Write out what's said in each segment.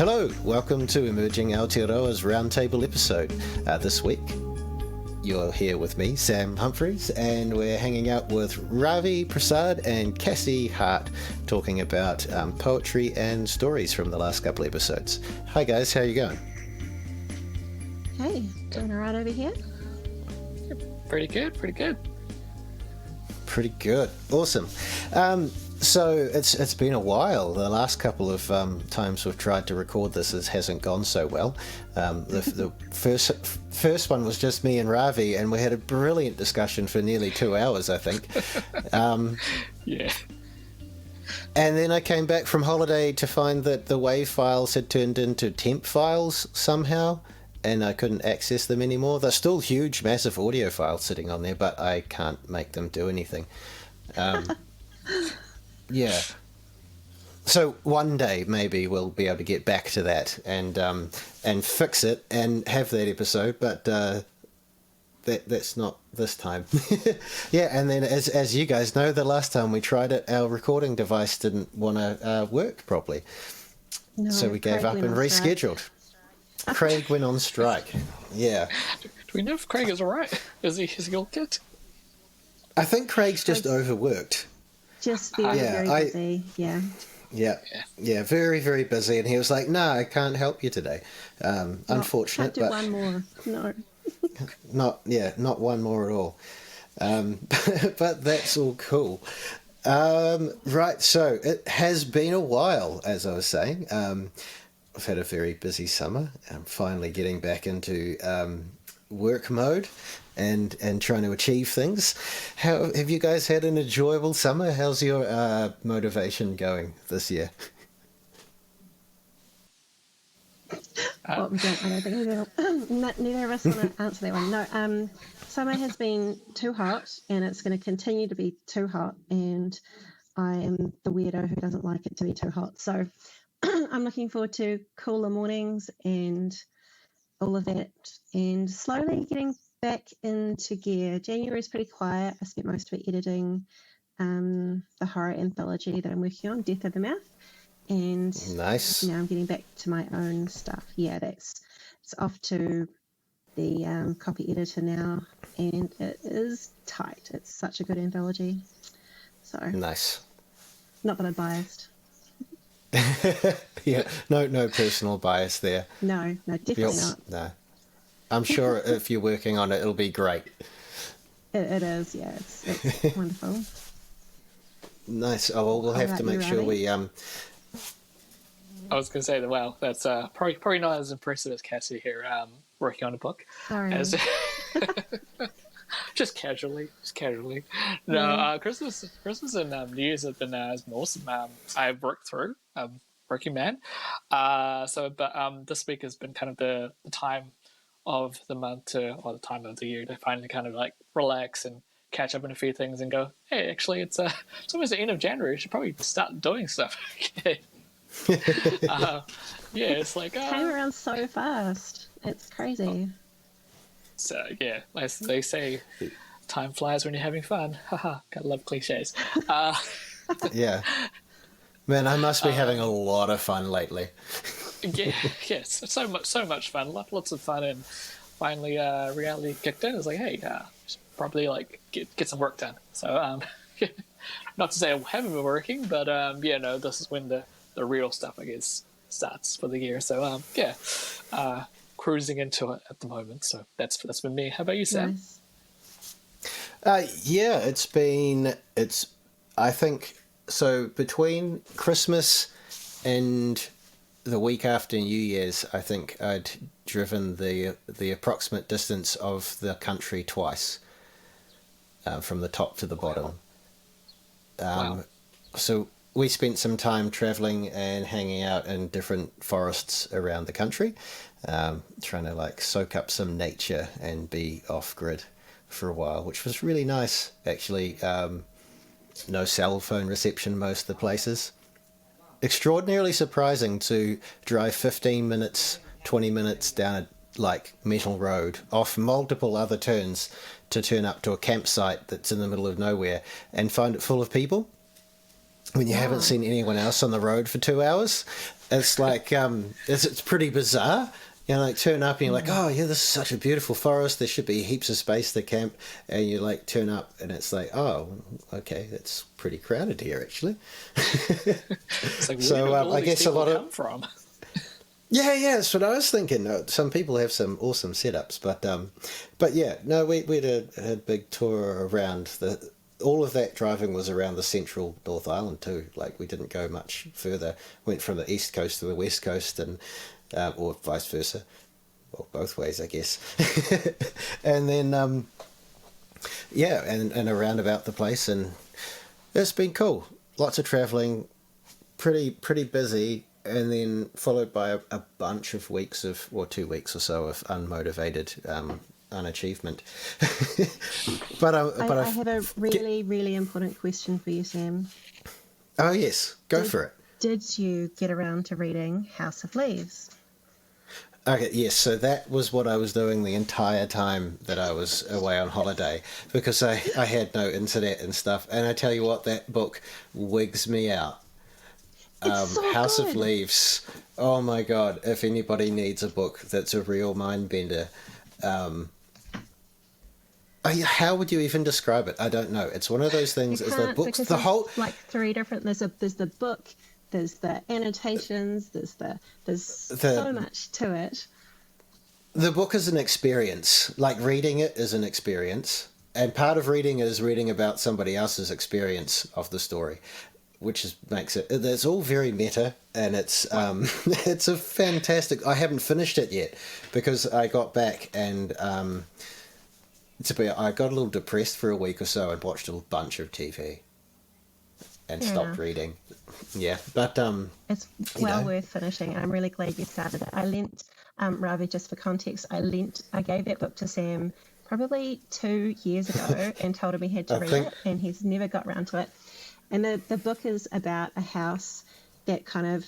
Hello, welcome to Emerging Aotearoa's Round Table episode. This week, you're here with me, Sam Humphreys, and we're hanging out with Ravi Prasad and Cassie Hart, talking about poetry and stories from the last couple episodes. Hi guys, how are you going? Hey, doing all right over here? Pretty good. Pretty good. Awesome. So it's been a while. The last couple of times we've tried to record this hasn't gone so well. The first one was just me and Ravi, and we had a brilliant discussion for nearly 2 hours, I think. Yeah. And then I came back from holiday to find that the WAV files had turned into temp files somehow, and I couldn't access them anymore. They're still huge, massive audio files sitting on there, but I can't make them do anything. Yeah. So one day maybe we'll be able to get back to that and fix it and have that episode, but that's not this time. Yeah, and then as you guys know, the last time we tried it, our recording device didn't want to work properly. No, So we gave up and rescheduled. Craig went on strike. Yeah. Do we know if Craig is alright? Is he all good? I think Craig's just overworked. Just very busy, yeah. Yeah, very, very busy. And he was like, no, I can't help you today. Unfortunate, can't do but one more, no. not one more at all. But that's all cool. Right, so it has been a while, as I was saying. I've had a very busy summer. I'm finally getting back into work mode and trying to achieve things. How have you guys had an enjoyable summer? How's your motivation going this year? I don't think we will. Neither of us want to answer that one. No, summer has been too hot, and it's going to continue to be too hot, and I am the weirdo who doesn't like it to be too hot. So I'm looking forward to cooler mornings and all of that, and slowly getting back into gear. January is pretty quiet. I spent most of it editing the horror anthology that I'm working on, Death of the Mouth, and nice. Now I'm getting back to my own stuff. Yeah, it's off to the copy editor now, and it is tight. It's such a good anthology. So nice. Not that I'm biased. Yeah, no personal bias there. No, definitely not. No, I'm sure if you're working on it, it'll be great. It is, yeah. It's wonderful. Nice. Oh well, we'll have to make sure we I was going to say that. Well, that's probably not as impressive as Cassie here working on a book. Sorry. Just casually. No, Christmas and New Year's have been awesome. I've worked through. Working man. But this week has been kind of the time of the month or the time of the year to finally kind of like relax and catch up on a few things and go, hey, actually it's almost the end of January. I should probably start doing stuff. It's like it came around so fast. It's crazy. So yeah, as they say, time flies when you're having fun. Haha, gotta love cliches. Yeah. Man, I must be having a lot of fun lately. Yes, so much fun, lots of fun, and finally reality kicked in. It's like, hey, should probably like get some work done. So not to say I haven't been working, but this is when the real stuff, I guess, starts for the year. So cruising into it at the moment. So that's been me. How about you, Sam? Nice. I think so between Christmas and the week after New Year's, I think I'd driven the approximate distance of the country twice, from the top to the bottom. Wow. So we spent some time traveling and hanging out in different forests around the country, trying to like soak up some nature and be off grid for a while, which was really nice actually. No cell phone reception most of the places. Extraordinarily surprising to drive 15 minutes, 20 minutes down a like metal road off multiple other turns to turn up to a campsite that's in the middle of nowhere and find it full of people when you haven't seen anyone else on the road for 2 hours. It's like it's pretty bizarre. You know, like turn up and you're like, oh yeah, this is such a beautiful forest. There should be heaps of space to camp, and you like turn up and it's like, oh, okay, it's pretty crowded here actually. It's like, So, where did all I these guess a people lot of- come from? Yeah, that's what I was thinking. Some people have some awesome setups, but yeah, no, we had a big tour around all of that driving was around the central North Island too. Like we didn't go much further. Went from the east coast to the west coast, and or vice versa, well, both ways, I guess. And then yeah, and around about the place, and it's been cool. Lots of traveling, pretty busy, and then followed by a bunch of weeks of, or 2 weeks or so of unmotivated unachievement. but I have a really important question for you, Sam. Oh yes, go for it. Did you get around to reading House of Leaves? Okay, yes, so that was what I was doing the entire time that I was away on holiday, because I had no internet and stuff, and I tell you what, that book wigs me out. It's so House good. of Leaves, oh my god, if anybody needs a book that's a real mind bender, how would you even describe it? I don't know. It's one of those things, is the books, because the whole... there's like three different. There's the book. There's the annotations. There's so much to it. The book is an experience. Like, reading it is an experience. And part of reading it is reading about somebody else's experience of the story, which makes it... It's all very meta, and it's it's a fantastic... I haven't finished it yet, because I got back and... I got a little depressed for a week or so and watched a bunch of TV and stopped reading. Yeah, but... It's well worth finishing. I'm really glad you started it. I lent... Ravi, just for context, I gave that book to Sam probably 2 years ago and told him he had to read it, and he's never got around to it. And the book is about a house that kind of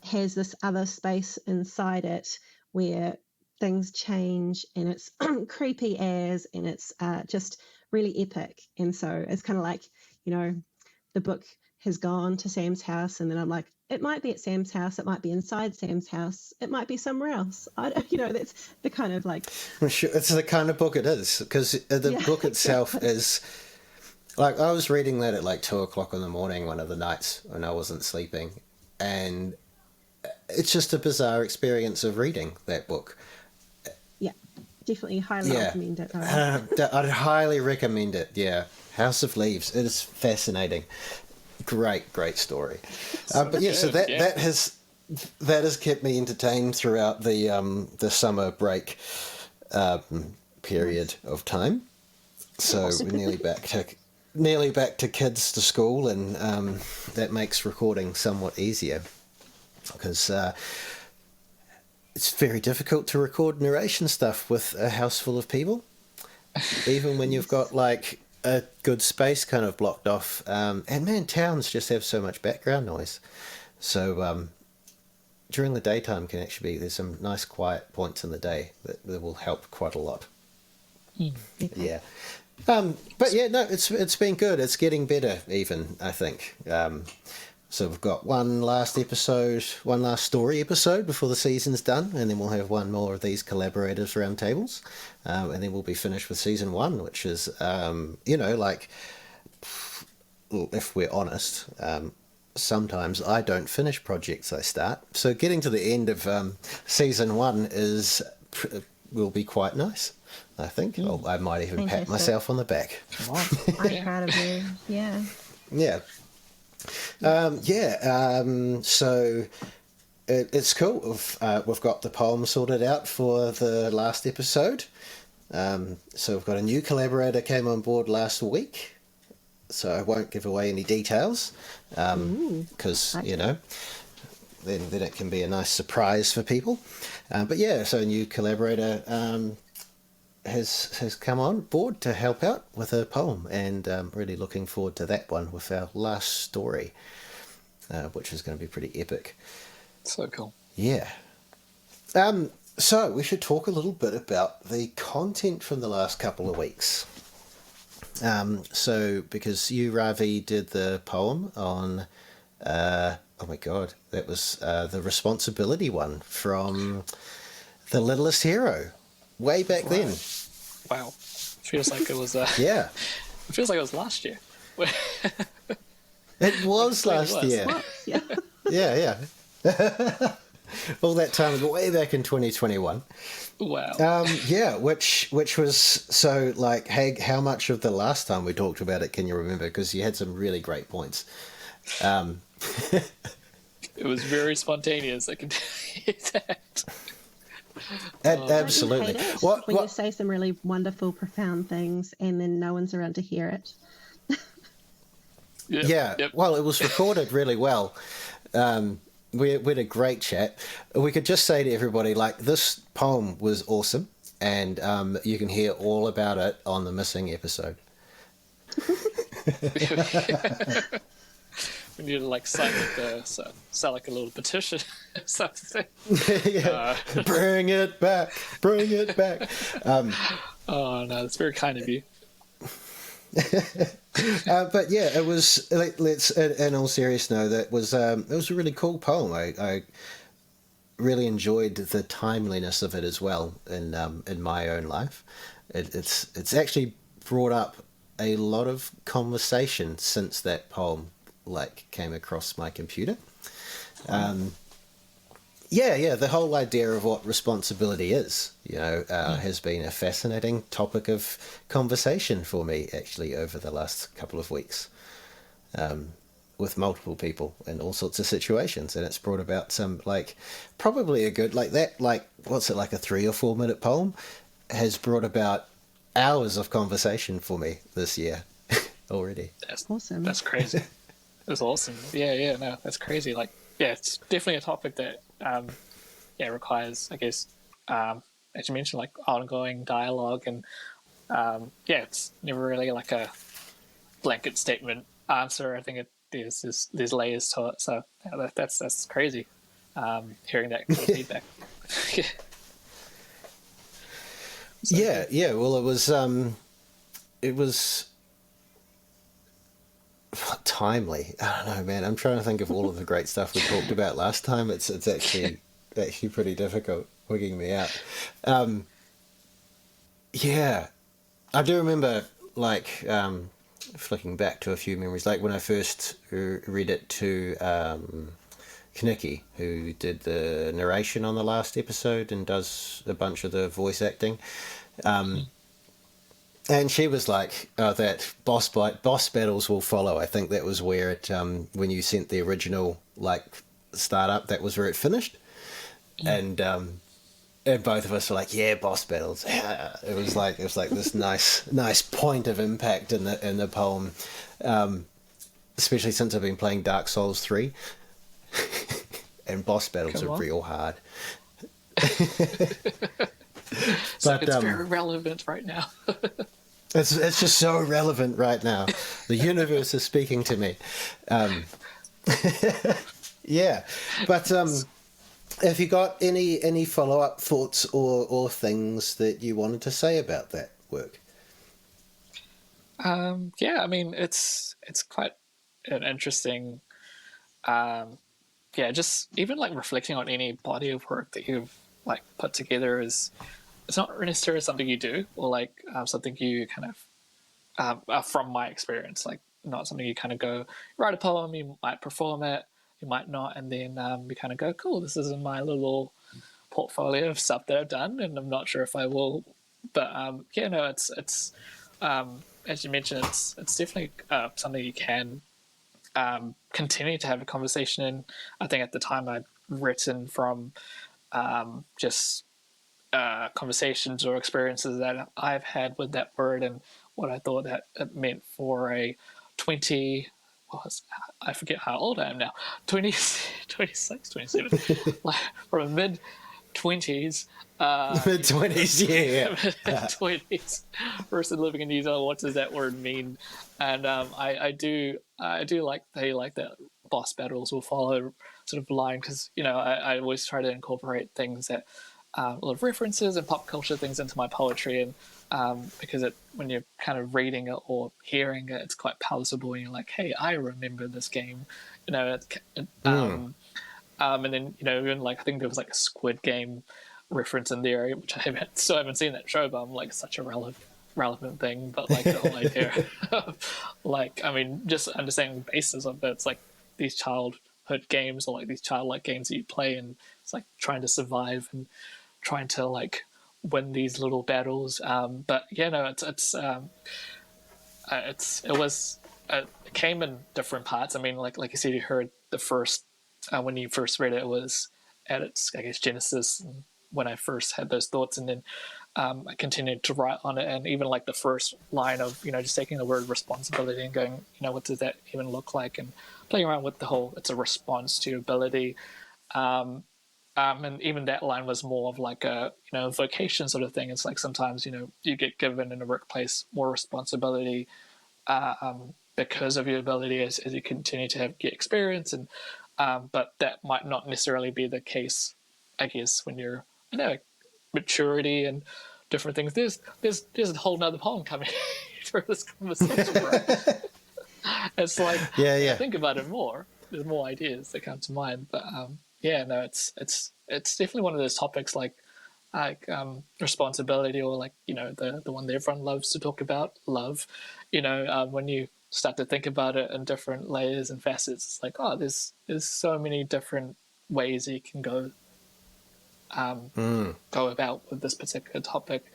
has this other space inside it where things change, and it's creepy as, and it's just really epic. And so it's kind of like, the book has gone to Sam's house, and then I'm like, it might be at Sam's house, it might be inside Sam's house, it might be somewhere else. That's the kind of like... Sure, it's the kind of book it is, because the book itself is... Like, I was reading that at like 2 o'clock in the morning one of the nights when I wasn't sleeping, and it's just a bizarre experience of reading that book. Yeah, definitely highly recommend it. I'd highly recommend it, yeah. House of Leaves, it is fascinating. Great story. But yeah, so that has kept me entertained throughout the summer break period of time. So we're nearly back to kids to school, and that makes recording somewhat easier, because it's very difficult to record narration stuff with a house full of people, even when you've got like a good space kind of blocked off. And man, towns just have so much background noise. So during the daytime can actually be, there's some nice quiet points in the day that will help quite a lot. Yeah. But yeah, no, it's been good. It's getting better even, I think. So we've got one last story episode before the season's done, and then we'll have one more of these Collaborators Round Tables, and then we'll be finished with season 1, which is, like, if we're honest, sometimes I don't finish projects I start. So getting to the end of season 1 will be quite nice, I think. I might even pat myself on the back. I'm proud of you. Yeah. Yeah. So it's cool. We've got the poem sorted out for the last episode. So we've got a new collaborator came on board last week. So I won't give away any details, because then it can be a nice surprise for people. But yeah, so a new collaborator has come on board to help out with a poem, and really looking forward to that one with our last story, which is going to be pretty epic. So cool. Yeah. So we should talk a little bit about the content from the last couple of weeks. So because you, Ravi, did the poem on oh my god, that was the responsibility one from The Littlest Hero, way back then. Wow, feels like it was. Yeah, It feels like it was last year. it was last year. Yeah. Yeah. All that time ago, way back in 2021. Wow. Yeah, which was so like, hey, how much of the last time we talked about it can you remember? Because you had some really great points. It was very spontaneous. I can tell you that. Absolutely. Don't you hate it What? when you say some really wonderful, profound things and then no one's around to hear it? Yeah. Yep. Well, it was recorded really well. We had a great chat. We could just say to everybody, like, this poem was awesome, and you can hear all about it on the missing episode. We need to like sign sound like a little petition or something. Yeah. Bring it back. Bring it back. Oh no, that's very kind of you. But yeah, it was. Let's, in all seriousness, no, that was it was a really cool poem. I really enjoyed the timeliness of it as well in my own life. It's actually brought up a lot of conversation since that poem like came across my computer. Yeah, the whole idea of what responsibility is, has been a fascinating topic of conversation for me, actually, over the last couple of weeks, with multiple people in all sorts of situations. And it's brought about some, like, probably a good, like that, like, what's it, like a 3 or 4 minute poem has brought about hours of conversation for me this year already. That's Awesome. That's crazy. That's awesome. Yeah, no, that's crazy. Like, yeah, it's definitely a topic that, requires, I guess, as you mentioned, like ongoing dialogue, and it's never really like a blanket statement answer. I think there's layers to it. So yeah, that's crazy. Hearing that kind of feedback. Yeah. So, Yeah. Well, it was timely. I don't know, man. I'm trying to think of all of the great stuff we talked about last time. It's actually pretty difficult wigging me out. Yeah, I do remember like flicking back to a few memories, like when I first read it to Kaniki, who did the narration on the last episode and does a bunch of the voice acting. And she was like, that boss battles will follow. I think that was where it, when you sent the original, like, startup, that was where it finished. And both of us were like, yeah, boss battles. It was like this nice point of impact in the poem, especially since I've been playing Dark Souls 3. And boss battles are real hard. So it's very relevant right now. It's just so relevant right now. The universe is speaking to me. Yeah, but have you got any follow-up thoughts or things that you wanted to say about that work? I mean, it's quite an interesting. Just even like reflecting on any body of work that you've like put together is. It's not necessarily something you do, or like something you kind of, from my experience, like not something you kind of go write a poem, you might perform it, you might not, and then you kind of go, cool, this is in my little portfolio of stuff that I've done, and I'm not sure if I will, but it's as you mentioned, it's definitely something you can continue to have a conversation in. I think at the time I'd written from just conversations or experiences that I've had with that word and what I thought that it meant for a 20, I forget how old I am now, 20, 26, 27, like from a mid-20s. Mid-20s, yeah. Mid-20s person living in New Zealand, what does that word mean? And I do like that boss battles will follow sort of line, because I always try to incorporate things that a lot of references and pop culture things into my poetry, and because when you're kind of reading it or hearing it, it's quite palatable, and you're like, hey, I remember this game, you know. And then, you know, even like I think there was like a Squid Game reference in there, which I still haven't seen that show, but I'm like such a relevant thing. But like the whole idea, like, I mean, just understanding the basis of it, it's like these childhood games or like these childlike games that you play, and it's like trying to survive and trying to like win these little battles. But yeah, no, it came in different parts. I mean, like you said, you heard the first when you first read it, it was at its, I guess, genesis, and when I first had those thoughts, and then I continued to write on it, and even like the first line of, you know, just taking the word responsibility and going, you know, what does that even look like, and playing around with the whole, it's a response to your ability. And even that line was more of like a, you know, vocation sort of thing. It's like sometimes, you know, you get given in a workplace more responsibility because of your ability as you continue to get experience, and but that might not necessarily be the case, I guess, when you're, you know, maturity and different things. There's a whole nother poem coming through this conversation, right? It's like, Yeah. think about it more. There's more ideas that come to mind, but yeah, no, it's definitely one of those topics like responsibility, or like, you know, the one that everyone loves to talk about, love. You know, when you start to think about it in different layers and facets, it's like, oh, there's so many different ways you can go about with this particular topic,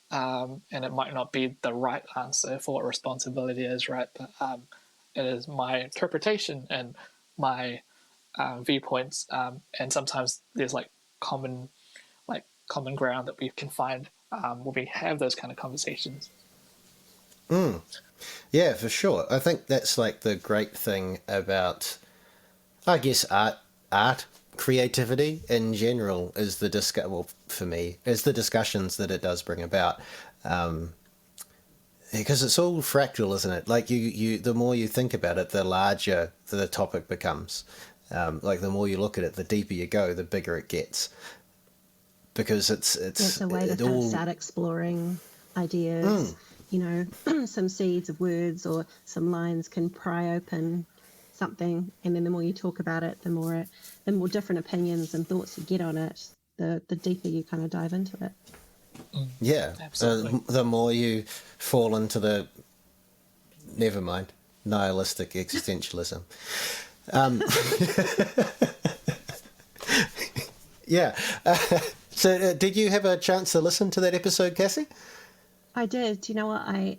and it might not be the right answer for what responsibility is, right? But it is my interpretation and my viewpoints, and sometimes there's like common ground that we can find when we have those kind of conversations. Yeah, for sure. I think that's like the great thing about, I guess, art creativity in general is for me, is the discussions that it does bring about. Because it's all fractal, isn't it? Like you the more you think about it, the larger the topic becomes. Like the more you look at it, the deeper you go, the bigger it gets. Because it's a way to kind of start exploring ideas. You know, some seeds of words or some lines can pry open something, and then the more you talk about it, the more different opinions and thoughts you get on it, the deeper you kind of dive into it. Yeah, Absolutely. The more you fall into the, never mind, nihilistic existentialism. Yeah. So did you have a chance to listen to that episode, Cassie? I did. Do you know what? I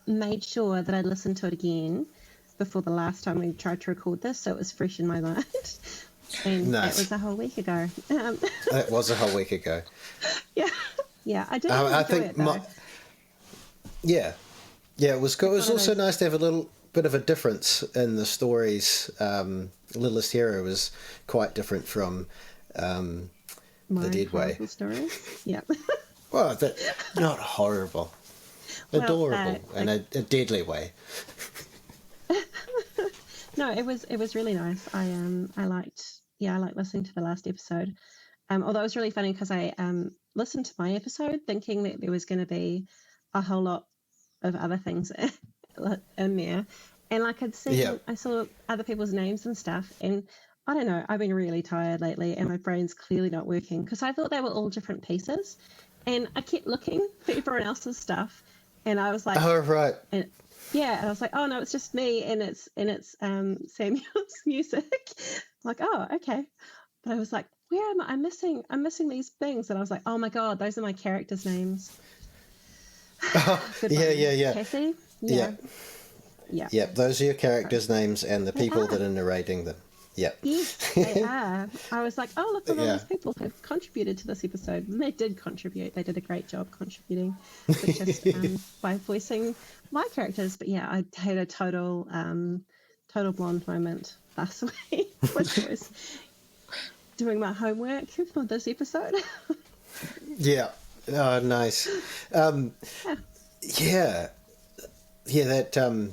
made sure that I listened to it again before the last time we tried to record this, so it was fresh in my mind. And Nice. That was a whole week ago. That was a whole week ago. Yeah, I did enjoy it, though. Yeah, it was good. It was also nice to have a little bit of a difference in the stories. Littlest Hero was quite different from The Dead Way. Stories. Yeah. Well, not horrible. Adorable in a deadly way. No, it was really nice. I liked listening to the last episode. Although it was really funny because I listened to my episode thinking that there was going to be a whole lot of other things in there, and like I saw other people's names and stuff, and I don't know, I've been really tired lately, and my brain's clearly not working because I thought they were all different pieces, and I kept looking for everyone else's stuff, and I was like, oh right, and I was like, oh no, it's just me, and it's Samuel's music. Like, oh, okay. But I was like, where am I? I'm missing these things. And I was like, oh my God, those are my characters' names. Yeah. Cassie? Yeah. Those are your characters' names and the people that are narrating them. Yeah. Yes, they are. I was like, oh, look at all these people who have contributed to this episode. And they did contribute. They did a great job contributing, but just by voicing my characters. But yeah, I had a total blonde moment last week, which was doing my homework for this episode. Yeah. Oh, nice. Yeah. That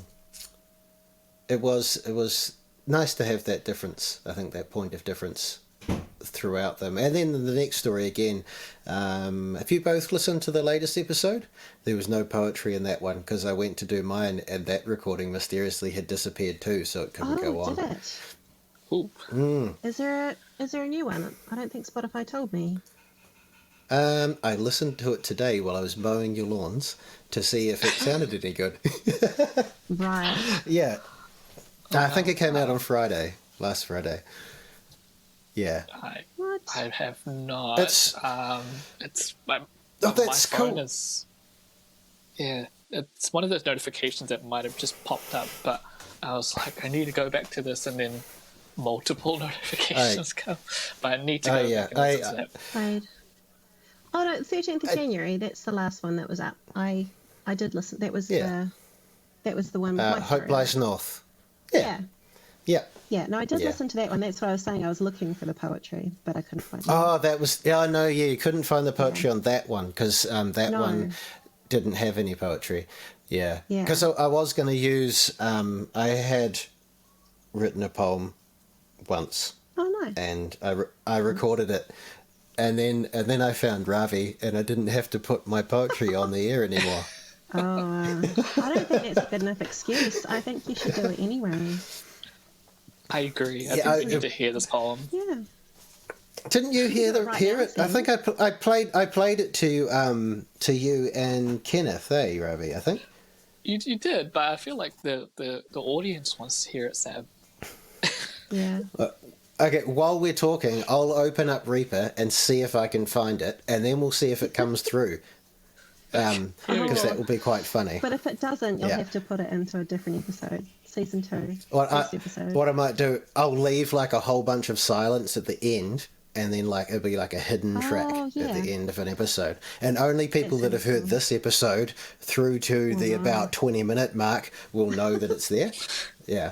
it was nice to have that difference. I think that point of difference throughout them. And then the next story again, have you both listened to the latest episode? There was no poetry in that one because I went to do mine and that recording mysteriously had disappeared too, so it couldn't go on. Did it? Ooh. Is there a new one? I don't think Spotify told me. I listened to it today while I was mowing your lawns to see if it sounded any good. Right. Yeah. I think it came out on last Friday. Yeah. What? I have not. It's my that's phone cool. is. Yeah, it's one of those notifications that might have just popped up, but I was like, I need to go back to this, and then multiple notifications come. But I need to go back and listen to that. Played. Oh no, 13th of January. That's the last one that was up. I did listen. That was the one. With my Hope story. Lies North. Yeah. Yeah. Yeah. No, I did listen to that one. That's what I was saying. I was looking for the poetry, but I couldn't find it. Oh, that was you couldn't find the poetry on that one because that one didn't have any poetry. Yeah. Because I was going to use. I had written a poem once. Oh, nice. And I recorded it. And then I found Ravi, and I didn't have to put my poetry on the air anymore. Oh, I don't think that's a good enough excuse. I think you should do it anyway. I agree. I think you need to hear this poem. Yeah. Didn't you hear it? I think I played it to you and Kenneth, Ravi? I think You did, but I feel like the audience wants to hear it, Sam. Yeah. Okay, while we're talking, I'll open up Reaper and see if I can find it, and then we'll see if it comes through. Because that will be quite funny. But if it doesn't, you'll have to put it into a different episode. Season 2. First episode. What I might do, I'll leave like a whole bunch of silence at the end, and then like it'll be like a hidden track at the end of an episode. And only people that have heard this episode through to the about 20-minute mark will know that it's there. Yeah.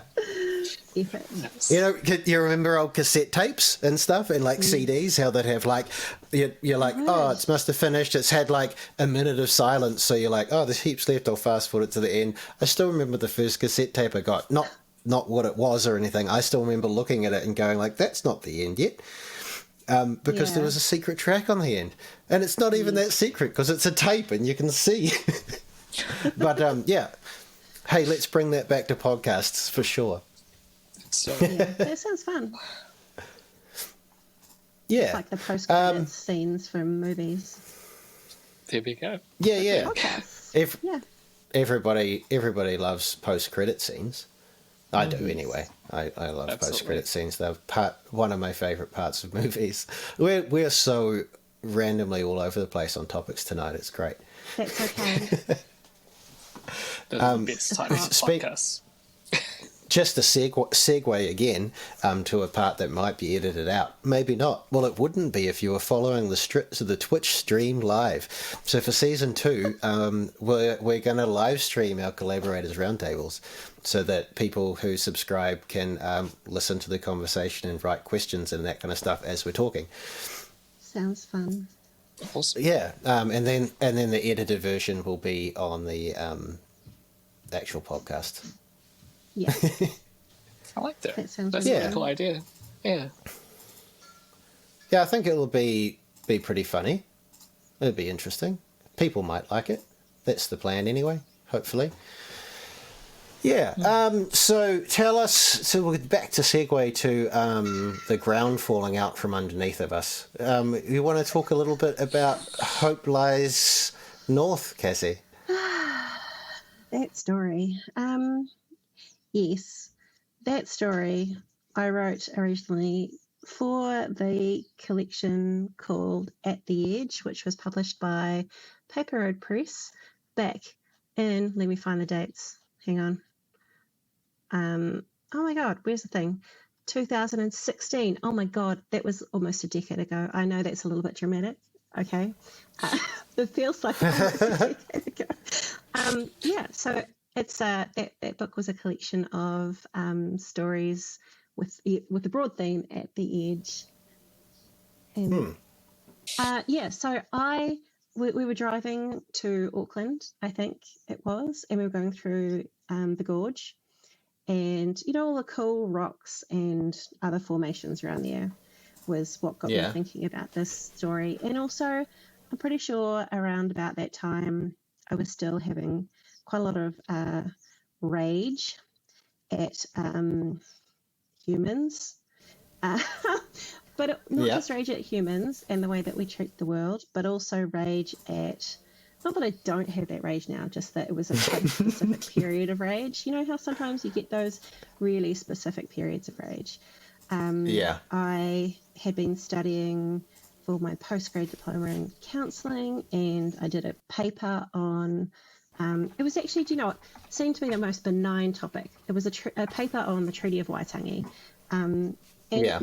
Nice. You remember old cassette tapes and stuff and like CDs, how they'd have like, you're like, it must have finished. It's had like a minute of silence. So you're like, there's heaps left. I'll fast forward it to the end. I still remember the first cassette tape I got, not what it was or anything. I still remember looking at it and going like, that's not the end yet. Because there was a secret track on the end. And it's not even that secret because it's a tape and you can see. But hey, let's bring that back to podcasts for sure. So that sounds fun. Yeah. It's like the post-credits scenes from movies. there we go. Yeah. Podcasts. Everybody loves post-credit scenes. I do anyway. I love post-credit scenes. They're one of my favourite parts of movies. We're so randomly all over the place on topics tonight. It's great. That's okay. The best type of podcasts. Just a segue again to a part that might be edited out. Maybe not. Well, it wouldn't be if you were following the Twitch stream live. So for season 2, we're going to live stream our Collaborators Round Tables so that people who subscribe can listen to the conversation and write questions and that kind of stuff as we're talking. Sounds fun. Awesome. Yeah, and then the edited version will be on the actual podcast. Yeah. I like that. That sounds That's really a cool idea. Yeah. Yeah, I think it'll be pretty funny. It'll be interesting. People might like it. That's the plan anyway, hopefully. Yeah, so tell us, so we're back to segue to the ground falling out from underneath of us. You want to talk a little bit about Hope Lies North, Cassie? That story. Yes, that story I wrote originally for the collection called At the Edge, which was published by Paper Road Press back in, let me find the dates, hang on. Oh my God, where's the thing? 2016. Oh my God, that was almost a decade ago. I know that's a little bit dramatic. Okay. It feels like almost a decade ago. So it's that book was a collection of stories with a broad theme at the edge. And so we were driving to Auckland, I think it was, and we were going through the gorge, and all the cool rocks and other formations around there. was what got me thinking about this story. And also, I'm pretty sure around about that time, I was still having quite a lot of rage at humans. But not just rage at humans and the way that we treat the world, but also rage at, not that I don't have that rage now, just that it was a quite specific period of rage. You know how sometimes you get those really specific periods of rage? I had been studying for my postgrad diploma in counselling, and I did a paper on, it was actually, do you know what, seemed to be the most benign topic. It was a paper on the Treaty of Waitangi. And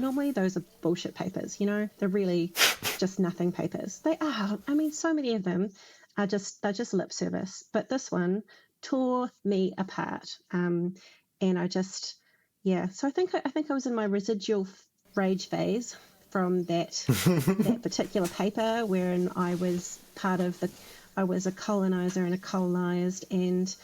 normally those are bullshit papers, you know, they're really just nothing papers. They are. I mean, so many of them they're just lip service. But this one tore me apart. And I just, so I think I was in my residual rage phase from that particular paper, wherein I was I was a colonizer and a colonized, and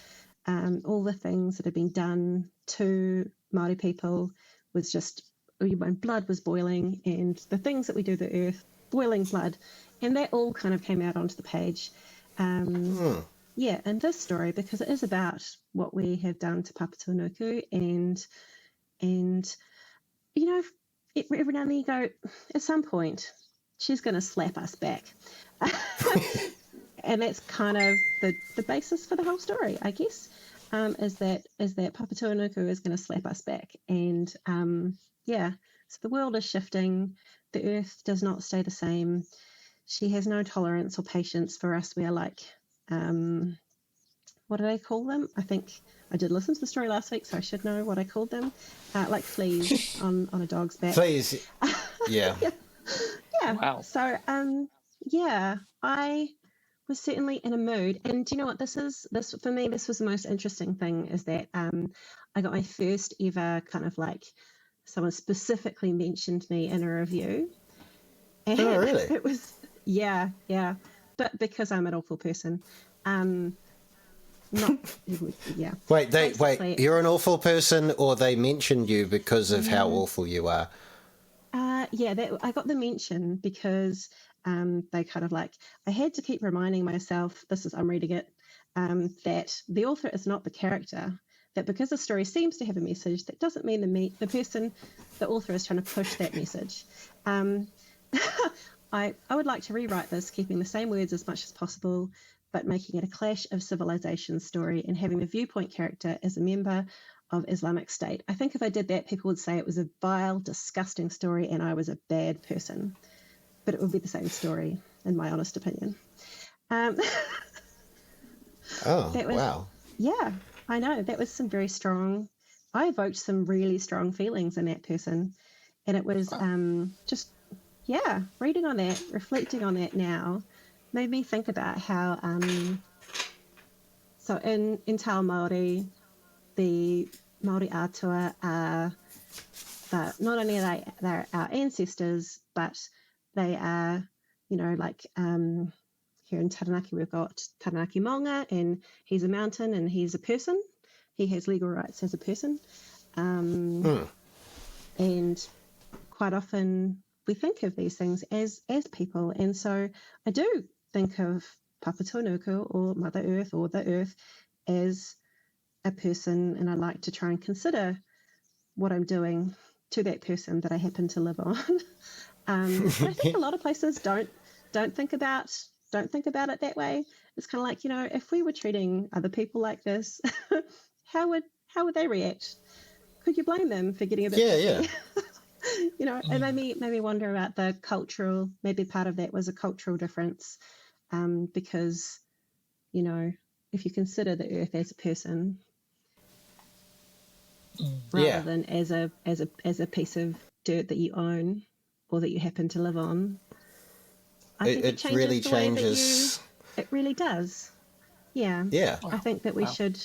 all the things that had been done to Māori people was just, when blood was boiling, and the things that we do to the earth, boiling blood, and that all kind of came out onto the page. And this story, because it is about what we have done to Papatūānuku, and you know, every now and then you go, at some point, she's going to slap us back. And that's kind of the basis for the whole story, I guess, is that Papatūānuku is going to slap us back. And so the world is shifting. The earth does not stay the same. She has no tolerance or patience for us. We are like, what do they call them? I think I did listen to the story last week, so I should know what I called them. Like fleas on a dog's back. Fleas. Yeah. Yeah. Wow. So, I was certainly in a mood. And do you know what this for me, this was the most interesting thing, is that I got my first ever kind of like, someone specifically mentioned me in a review. And oh, really? It was, yeah. But because I'm an awful person, not, yeah. Wait, you're an awful person, or they mentioned you because of how awful you are? I got the mention because they kind of like, I had to keep reminding myself, I'm reading it, that the author is not the character, that because the story seems to have a message, that doesn't mean the author is trying to push that message. I would like to rewrite this, keeping the same words as much as possible, but making it a clash of civilizations story and having the viewpoint character as a member of Islamic State. I think if I did that, people would say it was a vile, disgusting story and I was a bad person. But it would be the same story, in my honest opinion. Wow. Yeah, I know. That was some very strong... I evoked some really strong feelings in that person. And it was reading on that, reflecting on that now, made me think about how... so in Te Ao Māori, the Māori Atua are... not only are they our ancestors, but they are, you know, like here in Taranaki, we've got Taranaki Maunga, and he's a mountain and he's a person. He has legal rights as a person. And quite often we think of these things as people. And so I do think of Papatūānuku, or Mother Earth, or the Earth, as a person, and I like to try and consider what I'm doing to that person that I happen to live on. But I think a lot of places don't think about it that way. It's kind of like, you know, if we were treating other people like this, how would they react? Could you blame them for getting a bit pissy? You know, it made me wonder about the cultural. Maybe part of that was a cultural difference, because, you know, if you consider the earth as a person, rather than as a piece of dirt that you own or that you happen to live on, I think it changes really the way changes. It really does. Yeah. Yeah. I think that we should.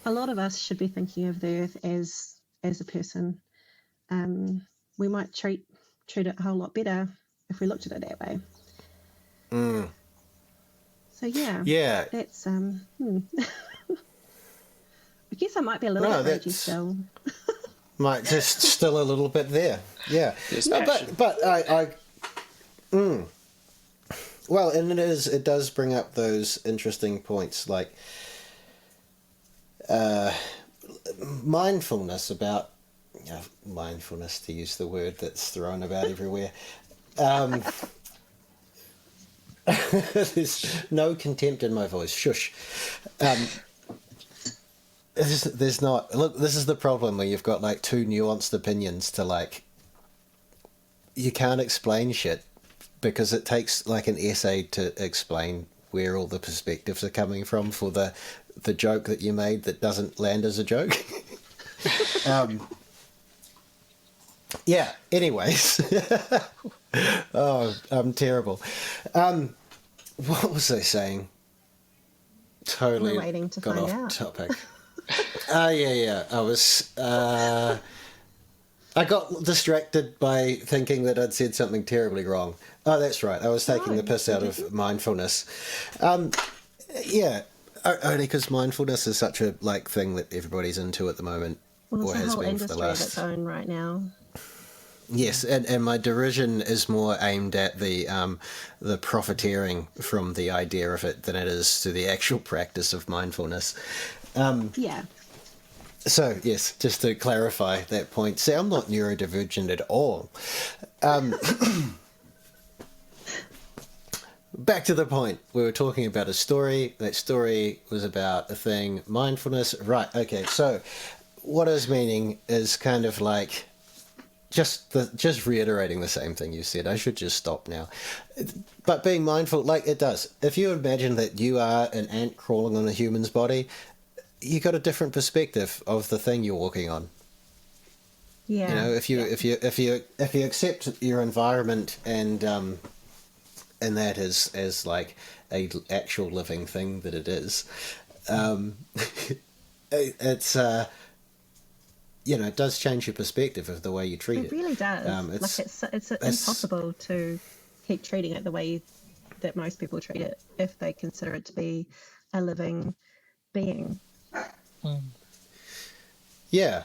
A lot of us should be thinking of the earth as a person. We might treat it a whole lot better if we looked at it that way. So Yeah. That's I guess I might be a little bit ragey still. might just still a little bit there. Yeah. There's No, passion. but well, and it does bring up those interesting points like mindfulness about mindfulness, to use the word that's thrown about everywhere. There's no contempt in my voice. Shush. There's not. Look, this is the problem where you've got like two nuanced opinions to like. You can't explain shit because it takes like an essay to explain where all the perspectives are coming from for the joke that you made that doesn't land as a joke. Yeah. Anyways. Oh, I'm terrible. What was I saying? Totally We're waiting to got find off out. topic. Yeah. I was. I got distracted by thinking that I'd said something terribly wrong. Oh, that's right. I was taking the piss out of mindfulness. Yeah, only because mindfulness is such a like thing that everybody's into at the moment, Well, or it's a has whole been for the industry of last. its own right now. Yes, and my derision is more aimed at the profiteering from the idea of it than it is to the actual practice of mindfulness. Yeah. So, yes, just to clarify that point. See, I'm not neurodivergent at all. Back to the point. We were talking about a story. That story was about a thing, mindfulness. Right, okay. So, what I was meaning is kind of like just reiterating the same thing you said. I should just stop now. But being mindful, like it does. If you imagine that you are an ant crawling on a human's body, you got a different perspective of the thing you're walking on. Yeah. You know, if you accept your environment and that as like a actual living thing that it is, it's it does change your perspective of the way you treat it. It really does. It's impossible to keep treating it the way that most people treat it if they consider it to be a living being. Yeah.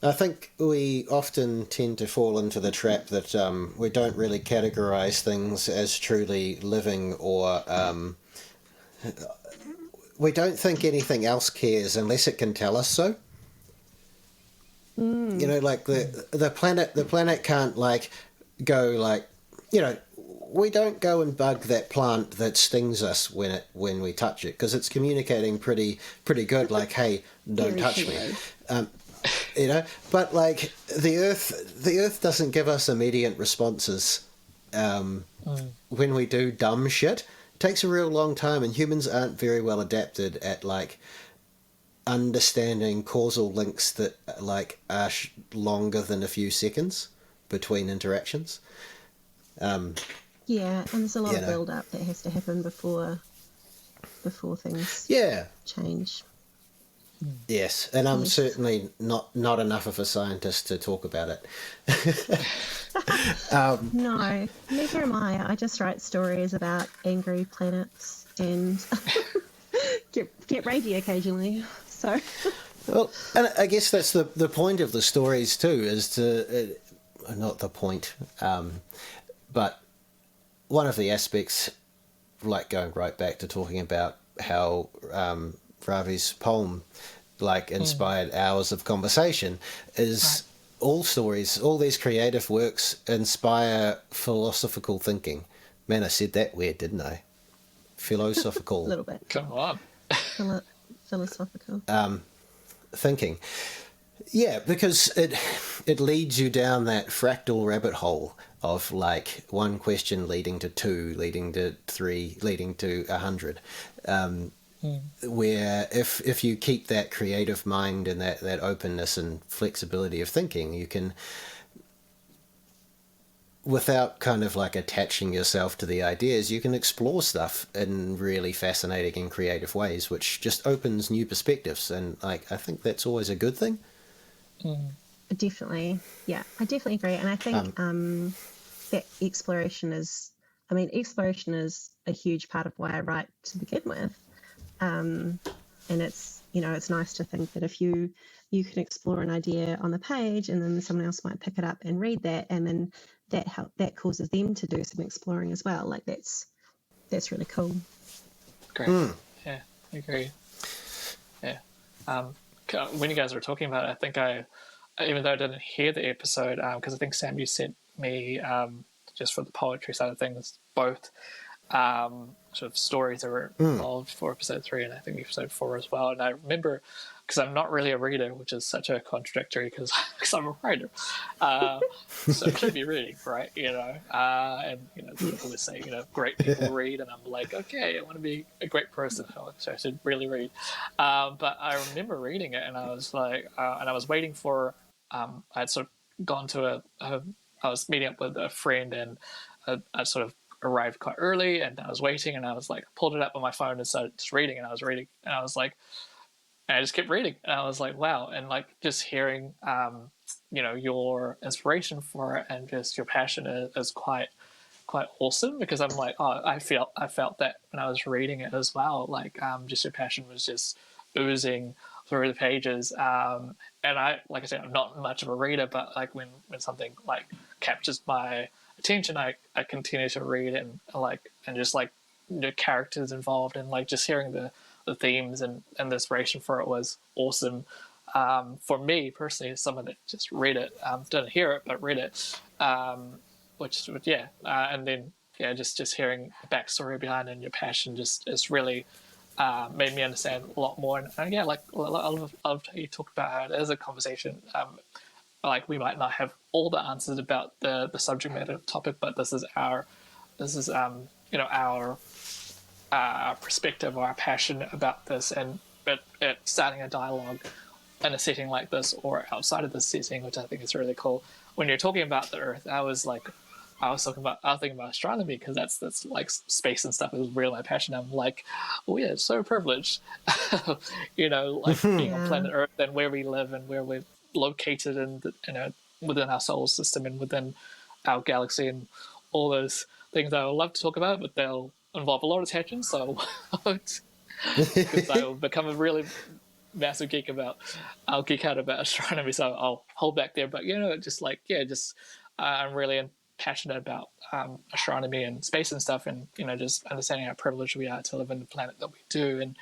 I think we often tend to fall into the trap that we don't really categorize things as truly living, or we don't think anything else cares unless it can tell us so. You know, like the planet can't like go like, we don't go and bug that plant that stings us when we touch it because it's communicating pretty good, like, hey, don't touch me. But like the earth doesn't give us immediate responses when we do dumb shit. It takes a real long time, and humans aren't very well adapted at like understanding causal links that like are longer than a few seconds between interactions. Yeah, and there's a lot of build up that has to happen before things change. Yes, and I'm certainly not enough of a scientist to talk about it. No, neither am I. I just write stories about angry planets and get ragey occasionally. So, well, and I guess that's the point of the stories too, is to not the point, but one of the aspects, like going right back to talking about how Ravi's poem like inspired hours of conversation, is all stories, all these creative works inspire philosophical thinking. Man, I said that weird, didn't I? Philosophical. A little bit. Come on. Philosophical. Thinking. Yeah, because it leads you down that fractal rabbit hole of like one question leading to two, leading to three, leading to 100. Where if you keep that creative mind and that openness and flexibility of thinking, you can, without kind of like attaching yourself to the ideas, you can explore stuff in really fascinating and creative ways, which just opens new perspectives. And like, I think that's always a good thing. Definitely. Yeah, I definitely agree. And I think that exploration is a huge part of why I write to begin with. And it's it's nice to think that if you can explore an idea on the page, and then someone else might pick it up and read that, and then that causes them to do some exploring as well. Like that's really cool. Great. Yeah, I agree. Yeah. When you guys were talking about it, I think even though I didn't hear the episode, because I think Sam, you sent me just for the poetry side of things, both sort of stories that were involved for episode 3 and I think episode 4 as well. And I remember, because I'm not really a reader, which is such a contradictory because I'm a writer, so I should be reading, right? And people always say great people read, and I'm like, okay, I want to be a great person, so I should really read. But I remember reading it, and I was like, and I was waiting for. I'd sort of gone to I was meeting up with a friend, and I sort of arrived quite early, and I was waiting, and I was like, pulled it up on my phone and started just reading, and I was reading, and I was like, and I just kept reading, and I was like, wow, and like just hearing, your inspiration for it and just your passion is quite awesome, because I'm like, oh, I felt that when I was reading it as well, like just your passion was just oozing through the pages, and like I said, I'm not much of a reader, but like when something like captures my attention, I continue to read and just like the characters involved, and like just hearing the themes and the inspiration for it was awesome. For me personally, as someone that just read it, didn't hear it but read it, and then just hearing the backstory behind it and your passion just really made me understand a lot more. And like I love how you talk about how it is a conversation. Like we might not have all the answers about the subject matter topic, but this is our perspective or our passion about this, and at starting a dialogue in a setting like this or outside of this setting, which I think is really cool. When you're talking about the Earth, I was thinking about astronomy, because that's like space and stuff is really my passion. I'm like, oh yeah, so privileged, like being on planet Earth and where we live and where we're located within our solar system and within our galaxy and all those things I would love to talk about, but they'll involve a lot of tangents, so I won't, because I will become a really massive geek I'll geek out about astronomy, so I'll hold back there. But I'm really passionate about astronomy and space and stuff, and just understanding how privileged we are to live in the planet that we do, and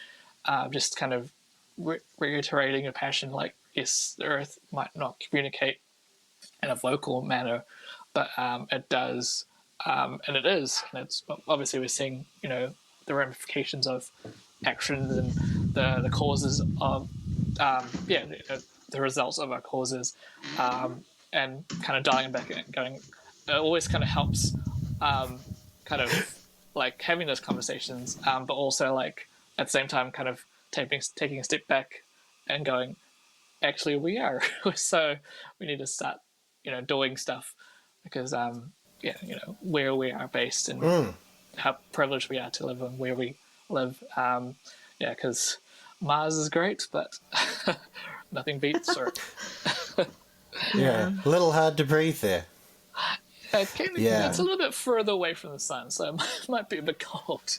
just kind of reiterating a passion. Like, yes, the Earth might not communicate in a vocal manner, but it does, and it is, and it's obviously we're seeing the ramifications of actions and the causes of the results of our causes, and kind of dialing back and going. It always kind of helps, kind of like having those conversations, but also like at the same time kind of taking a step back and going, actually we are so we need to start doing stuff, because where we are based and how privileged we are to live and where we live, because Mars is great, but nothing beats Earth. A little hard to breathe there. It's a little bit further away from the sun, so it might be a bit cold.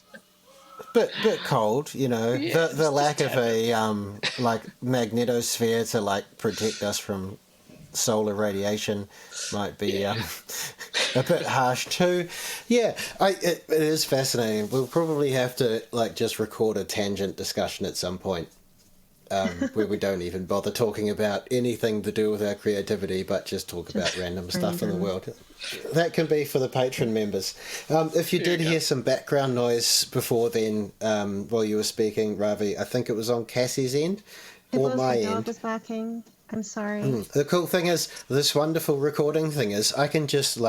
Bit cold, the lack of a magnetosphere to like protect us from solar radiation might be a bit harsh too. It is fascinating. We'll probably have to just record a tangent discussion at some point, where we don't even bother talking about anything to do with our creativity, but just talk about random stuff in the world. That can be for the patron members. If you did hear some background noise before then, while you were speaking, Ravi, I think it was on Cassie's end or my end. The dog was barking. I'm sorry. The cool thing is, this wonderful recording thing is, I can just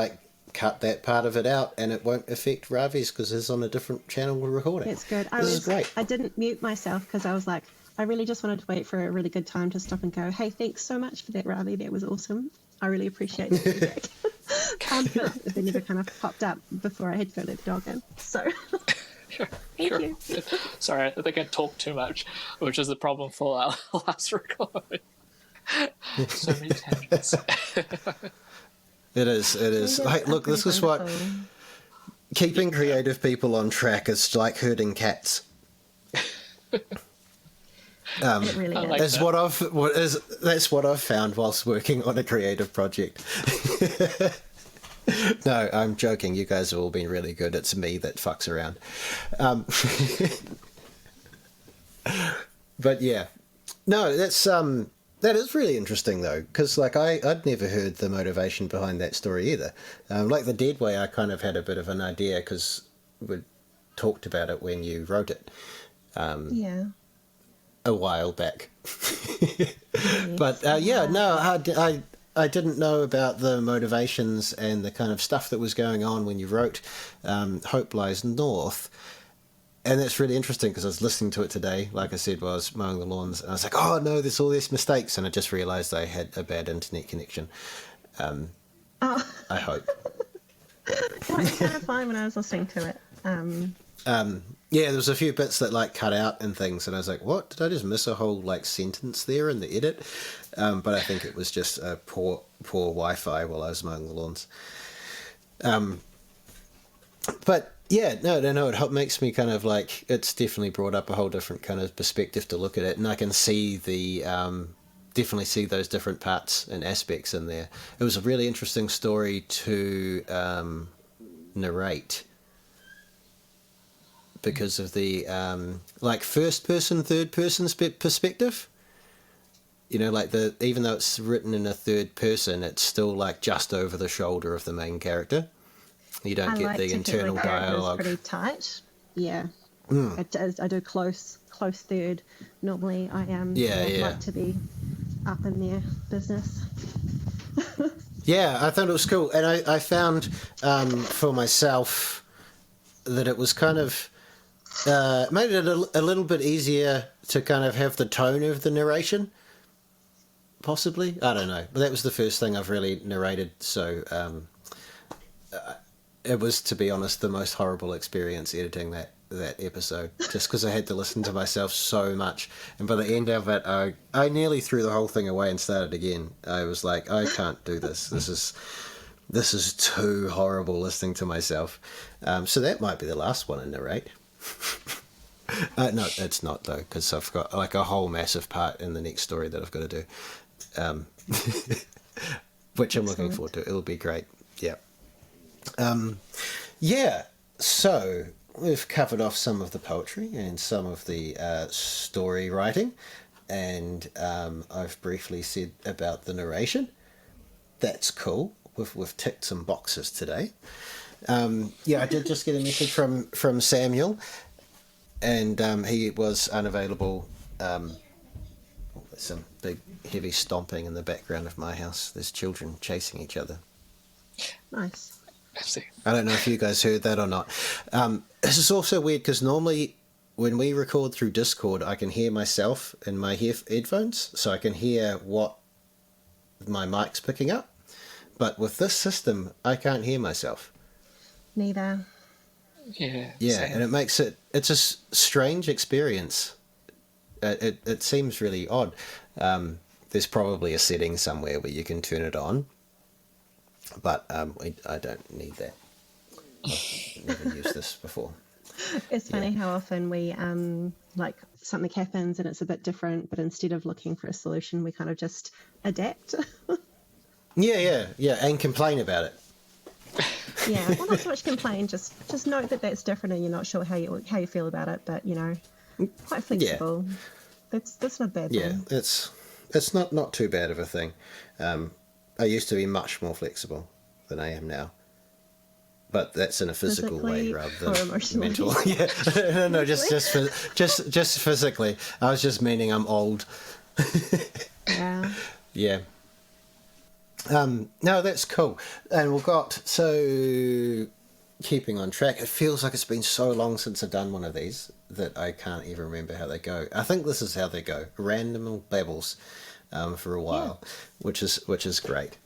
cut that part of it out, and it won't affect Ravi's because it's on a different channel we're recording. It's good. This is great. I didn't mute myself because I was like, I really just wanted to wait for a really good time to stop and go, hey, thanks so much for that, Ravi. That was awesome. I really appreciate the feedback. But they never kind of popped up before I had to go let the dog in. So, thank you. Sorry, I think I talked too much, which is the problem for our last recording. So many tangents. It is. Look, this is what keeping creative people on track is like herding cats. It really I is. like That's that. that's what I've found whilst working on a creative project. No, I'm joking. You guys have all been really good. It's me that fucks around. But yeah, no, that is really interesting though, because like I'd never heard the motivation behind that story either. Like the Dead Way, I kind of had a bit of an idea because we talked about it when you wrote it Yeah. a while back. Yes. But yeah, no, I didn't know about the motivations and the kind of stuff that was going on when you wrote Hope Lies North. And that's really interesting because I was listening to it today, like I said, while I was mowing the lawns, and I was like, oh no, there's all these mistakes, and I just realised I had a bad internet connection. Oh. I hope. No, it sounded fine when I was listening to it. Yeah, there was a few bits that like cut out and things, and I was like, what? Did I just miss a whole like sentence there in the edit? But I think it was just a poor Wi-Fi while I was mowing the lawns. But yeah, no, it makes me kind of like, it's definitely brought up a whole different kind of perspective to look at it, and I can see definitely see those different parts and aspects in there. It was a really interesting story to narrate because of the like first person, third person perspective. You know, like even though it's written in a third person, it's still like just over the shoulder of the main character. You don't I get like the to internal keep my characters dialogue. pretty tight. Yeah. I do close third. Normally, I am. Yeah. Like to be up in their business. Yeah, I thought it was cool, and I found for myself that it was kind of made it a little bit easier to kind of have the tone of the narration. Possibly, I don't know, but that was the first thing I've really narrated, so it was, to be honest, the most horrible experience editing that episode, just because I had to listen to myself so much, and by the end of it, I nearly threw the whole thing away and started again. I was like, I can't do this. This is too horrible listening to myself. So that might be the last one I narrate. No, it's not though, because I've got like a whole massive part in the next story that I've got to do, which I'm looking forward to. It'll be great. Yeah. Yeah. So we've covered off some of the poetry and some of the story writing, and I've briefly said about the narration. That's cool. We've ticked some boxes today. Yeah, I did just get a message from Samuel, and he was unavailable. There's some big heavy stomping in the background of my house. There's children chasing each other. Nice. I don't know if you guys heard that or not. This is also weird because normally when we record through Discord, I can hear myself in my headphones, so I can hear what my mic's picking up. But with this system, I can't hear myself. Neither. Yeah. Yeah, Same. and it makes it's a strange experience. It seems really odd. There's probably a setting somewhere where you can turn it on, but I don't need that. I've never used this before. It's funny how often we like something happens and it's a bit different, but instead of looking for a solution, we kind of just adapt. Yeah, and complain about it. Yeah, well, not so much complain. Just note that that's different, and you're not sure how you feel about it. But you know, quite flexible. Yeah. That's not a bad thing. Yeah, it's not too bad of a thing. I used to be much more flexible than I am now, but that's in a physical way rather than mental. Yeah, no, just physically. I was just meaning I'm old. Yeah. Yeah. No, that's cool. And we've got, so keeping on track, it feels like it's been so long since I've done one of these that I can't even remember how they go. I think this is how they go. Random babbles for a while, which is great.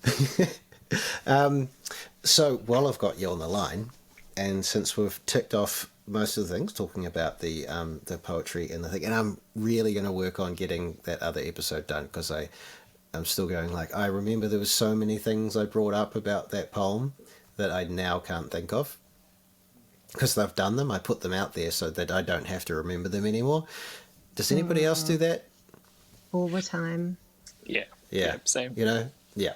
So while I've got you on the line, and since we've ticked off most of the things, talking about the poetry and the thing, and I'm really going to work on getting that other episode done, because I'm still going like, I remember there was so many things I brought up about that poem that I now can't think of. Because they've done them, I put them out there so that I don't have to remember them anymore. Does anybody else do that? all the time. Yeah, same. You know, yeah.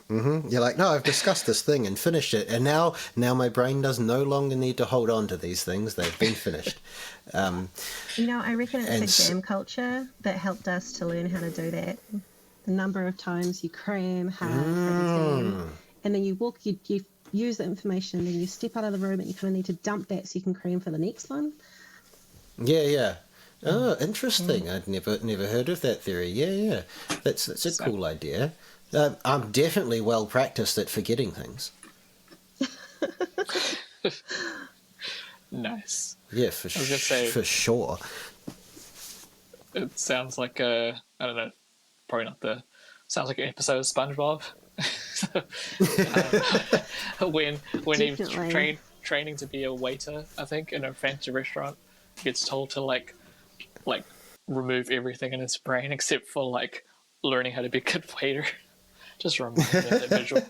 You're like, no, I've discussed this thing and finished it, and now my brain does no longer need to hold on to these things. They've been finished. I reckon it's a jam culture that helped us to learn how to do that. The number of times you cram hard for an exam, and then you use the information, and then you step out of the room, and you kind of need to dump that so you can cram for the next one. Yeah. Oh, interesting. I'd never heard of that theory. Yeah. That's a cool idea. I'm definitely well practiced at forgetting things. Nice. Yeah, for sure. It sounds like I don't know, probably not sounds like an episode of SpongeBob. when he was training to be a waiter, I think, in a fancy restaurant, he gets told to like remove everything in his brain except for like learning how to be a good waiter. Just remind me of that visual.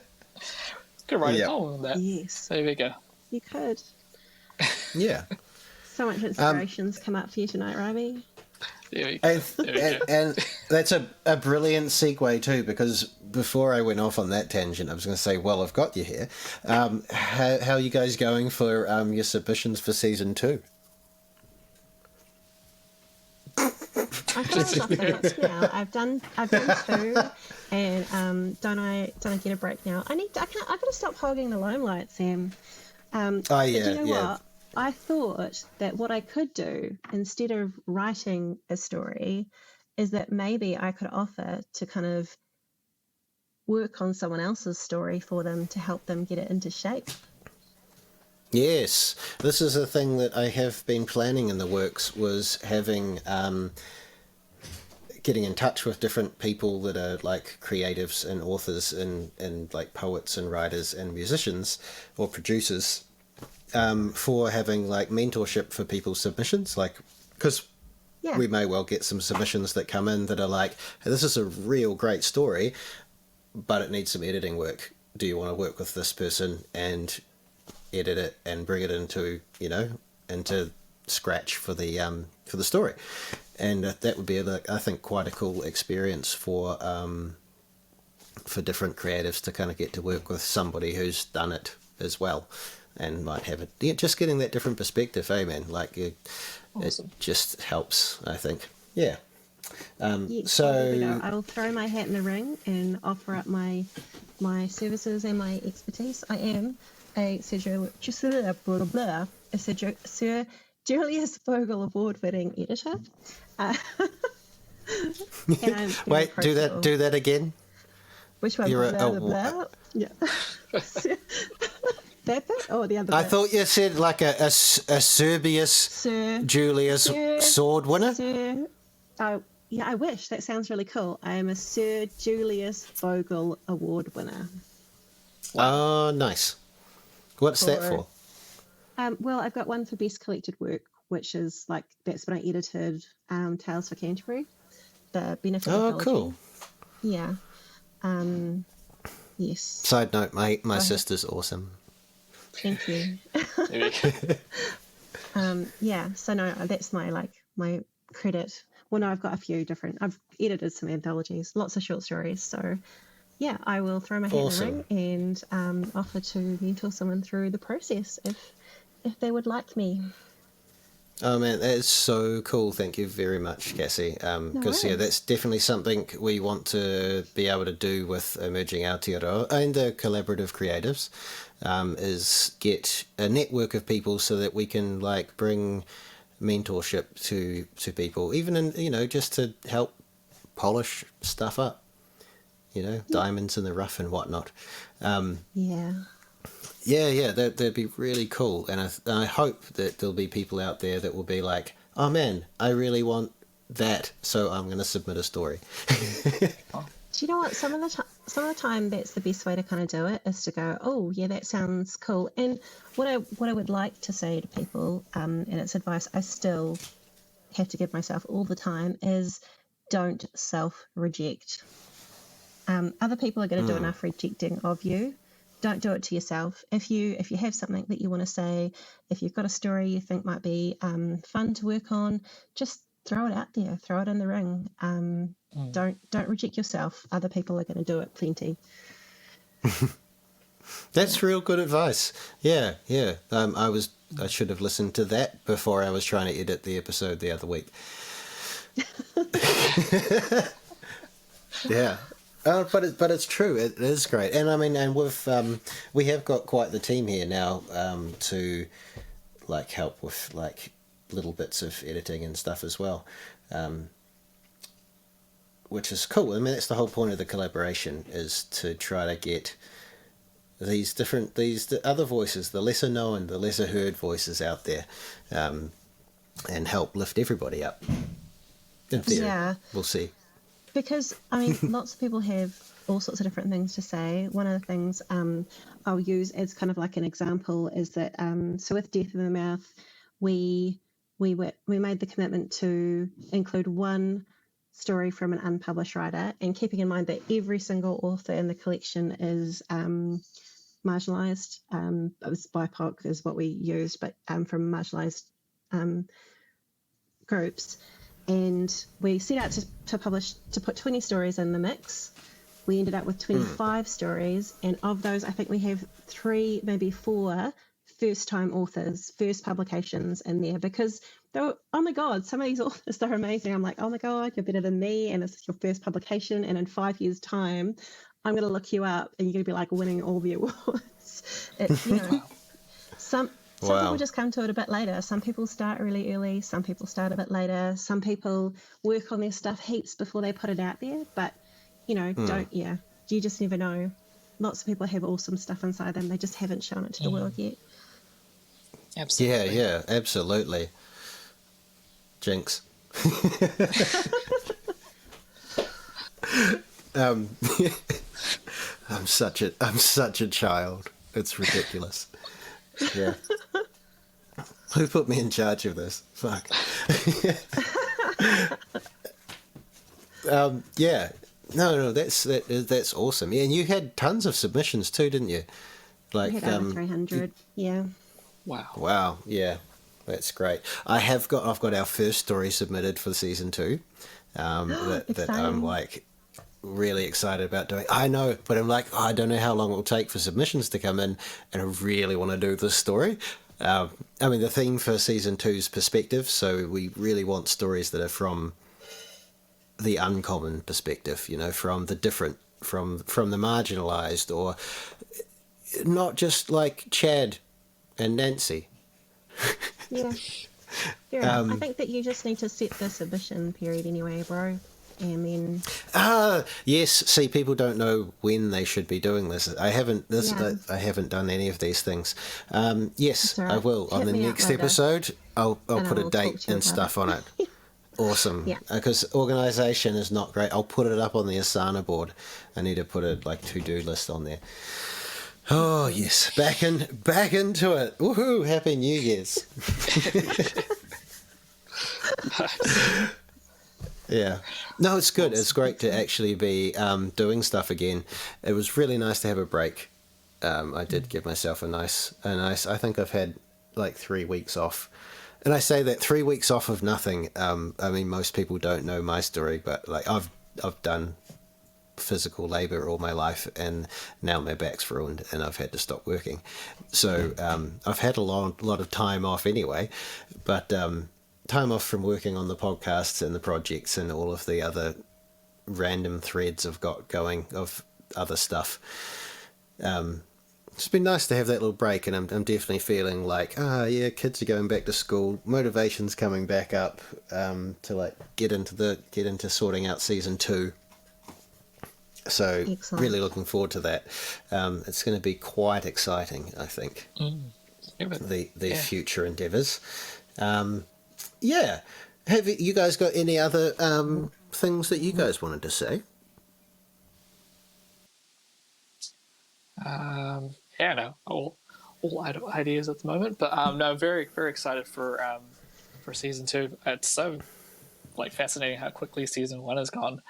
Could write a poem on that. Yes. There we go. You could. Yeah. So much inspirations come up for you tonight, Robbie. And that's a brilliant segue too, because before I went off on that tangent, I was going to say, well, I've got you here. How are you guys going for your submissions for season 2? I've now. I've done 2, and don't I get a break now? I've got to stop hogging the limelight, Sam. Oh yeah, you know what? I thought that what I could do instead of writing a story is that maybe I could offer to kind of work on someone else's story for them to help them get it into shape. Yes, this is a thing that I have been planning in the works, was having getting in touch with different people that are like creatives and authors and like poets and writers and musicians or producers, for having like mentorship for people's submissions, like because we may well get some submissions that come in that are like, hey, this is a real great story, but it needs some editing work. Do you want to work with this person and edit it and bring it into scratch for the story? And that would be, I think, quite a cool experience for different creatives to kind of get to work with somebody who's done it as well, and might have it. Yeah, just getting that different perspective, hey man, like awesome. It just helps, I think. Yeah. Yes, so I will throw my hat in the ring and offer up my services and my expertise. I am a Sir Julius Vogel award-winning editor. Wait, do that again. Which one? You're Yeah. That bit or the other bit? I thought you said like a Serbius Sir Julius sword winner. Sir, yeah, I wish. That sounds really cool. I am a Sir Julius Vogel award winner. Oh, nice. What's that for? Well, I've got one for best collected work, which is like, that's when I edited Tales for Canterbury, the benefit of anthology. Cool. Yeah. Yes. Side note, my sister's awesome. Thank you. Yeah, so no, that's my credit. Well, no, I've got a few different. I've edited some anthologies, lots of short stories. So, yeah, I will throw my hat in the ring and offer to mentor someone through the process if they would like me. Oh man, that is so cool. Thank you very much, Cassie. Because that's definitely something we want to be able to do with Emerging Aotearoa and the collaborative creatives, is get a network of people so that we can like bring mentorship to people, even in just to help polish stuff up, diamonds in the rough and whatnot. Yeah, that'd be really cool, and I hope that there'll be people out there that will be like, oh man, I really want that, so I'm going to submit a story. Do you know what? Some of the time, that's the best way to kind of do it, is to go, oh yeah, that sounds cool. And what I would like to say to people, and it's advice I still have to give myself all the time, is don't self-reject. Other people are going to do enough rejecting of you. Don't do it to yourself. If you have something that you want to say, if you've got a story you think might be fun to work on, just throw it out there, throw it in the ring. Don't reject yourself. Other people are going to do it plenty. That's real good advice. Yeah. I should have listened to that before I was trying to edit the episode the other week. Yeah. But it's true. It is great, and I mean, and we have got quite the team here now to like help with like little bits of editing and stuff as well, which is cool. I mean, that's the whole point of the collaboration, is to try to get the other voices, the lesser known, the lesser heard voices out there, and help lift everybody up. In theory, Yeah. we'll see. Because, I mean, lots of people have all sorts of different things to say. One of the things I'll use as kind of like an example is that, so with Death in the Mouth, we made the commitment to include one story from an unpublished writer, and keeping in mind that every single author in the collection is marginalised. It was BIPOC is what we used, but from marginalised groups. And we set out to put 20 stories in the mix. We ended up with 25 stories, and of those, I think we have 3, maybe 4 first-time authors, first publications in there, because they were, oh my God, some of these authors, they're amazing. I'm like, oh my God, you're better than me, and this is your first publication, and in 5 years' time, I'm going to look you up, and you're going to be like winning all the awards. Some people just come to it a bit later. Some people start really early. Some people start a bit later. Some people work on their stuff heaps before they put it out there. But, you just never know. Lots of people have awesome stuff inside them. They just haven't shown it to the world yet. Absolutely. Yeah, absolutely. Jinx. I'm such a child. It's ridiculous. Yeah. Who put me in charge of this? Fuck. Yeah. No, that's awesome. Yeah, and you had tons of submissions too, didn't you? Like We had over 300. Yeah. Wow. Yeah. That's great. I've got our first story submitted for season 2. That I'm like really excited about doing. I know, but I'm like, I don't know how long it will take for submissions to come in, and I really want to do this story. I mean, the theme for season 2's perspective, so we really want stories that are from the uncommon perspective, from the different, from the marginalised, or not just like Chad and Nancy. Yeah. Fair enough. I think that you just need to set the submission period anyway, bro. And then yes. See, people don't know when they should be doing this. I haven't done any of these things. Yes, right. I will. Hit On the me up next later. episode, I'll put a I'll talk date to you and about stuff it. on it. Awesome. Yeah. Because organisation is not great. I'll put it up on the Asana board. I need to put a to-do list on there. Oh yes, back into it. Woohoo! Happy New Year's. Yeah. No, it's good. It's great to actually be doing stuff again. It was really nice to have a break. I did give myself a nice. I think I've had like 3 weeks off, and I say that 3 weeks off of nothing. I mean, most people don't know my story, but like I've done physical labor all my life, and now my back's ruined, and I've had to stop working. So I've had a lot of time off anyway, but. Time off from working on the podcasts and the projects and all of the other random threads I've got going of other stuff. It's been nice to have that little break, and I'm definitely feeling like, kids are going back to school, motivation's coming back up to like get into sorting out season 2. So Excellent. Really looking forward to that. It's going to be quite exciting, I think. The future endeavours. Yeah. Have you guys got any other things that you guys wanted to say? No, all ideas at the moment, but no, very very excited for season 2. It's so like fascinating how quickly season 1 has gone.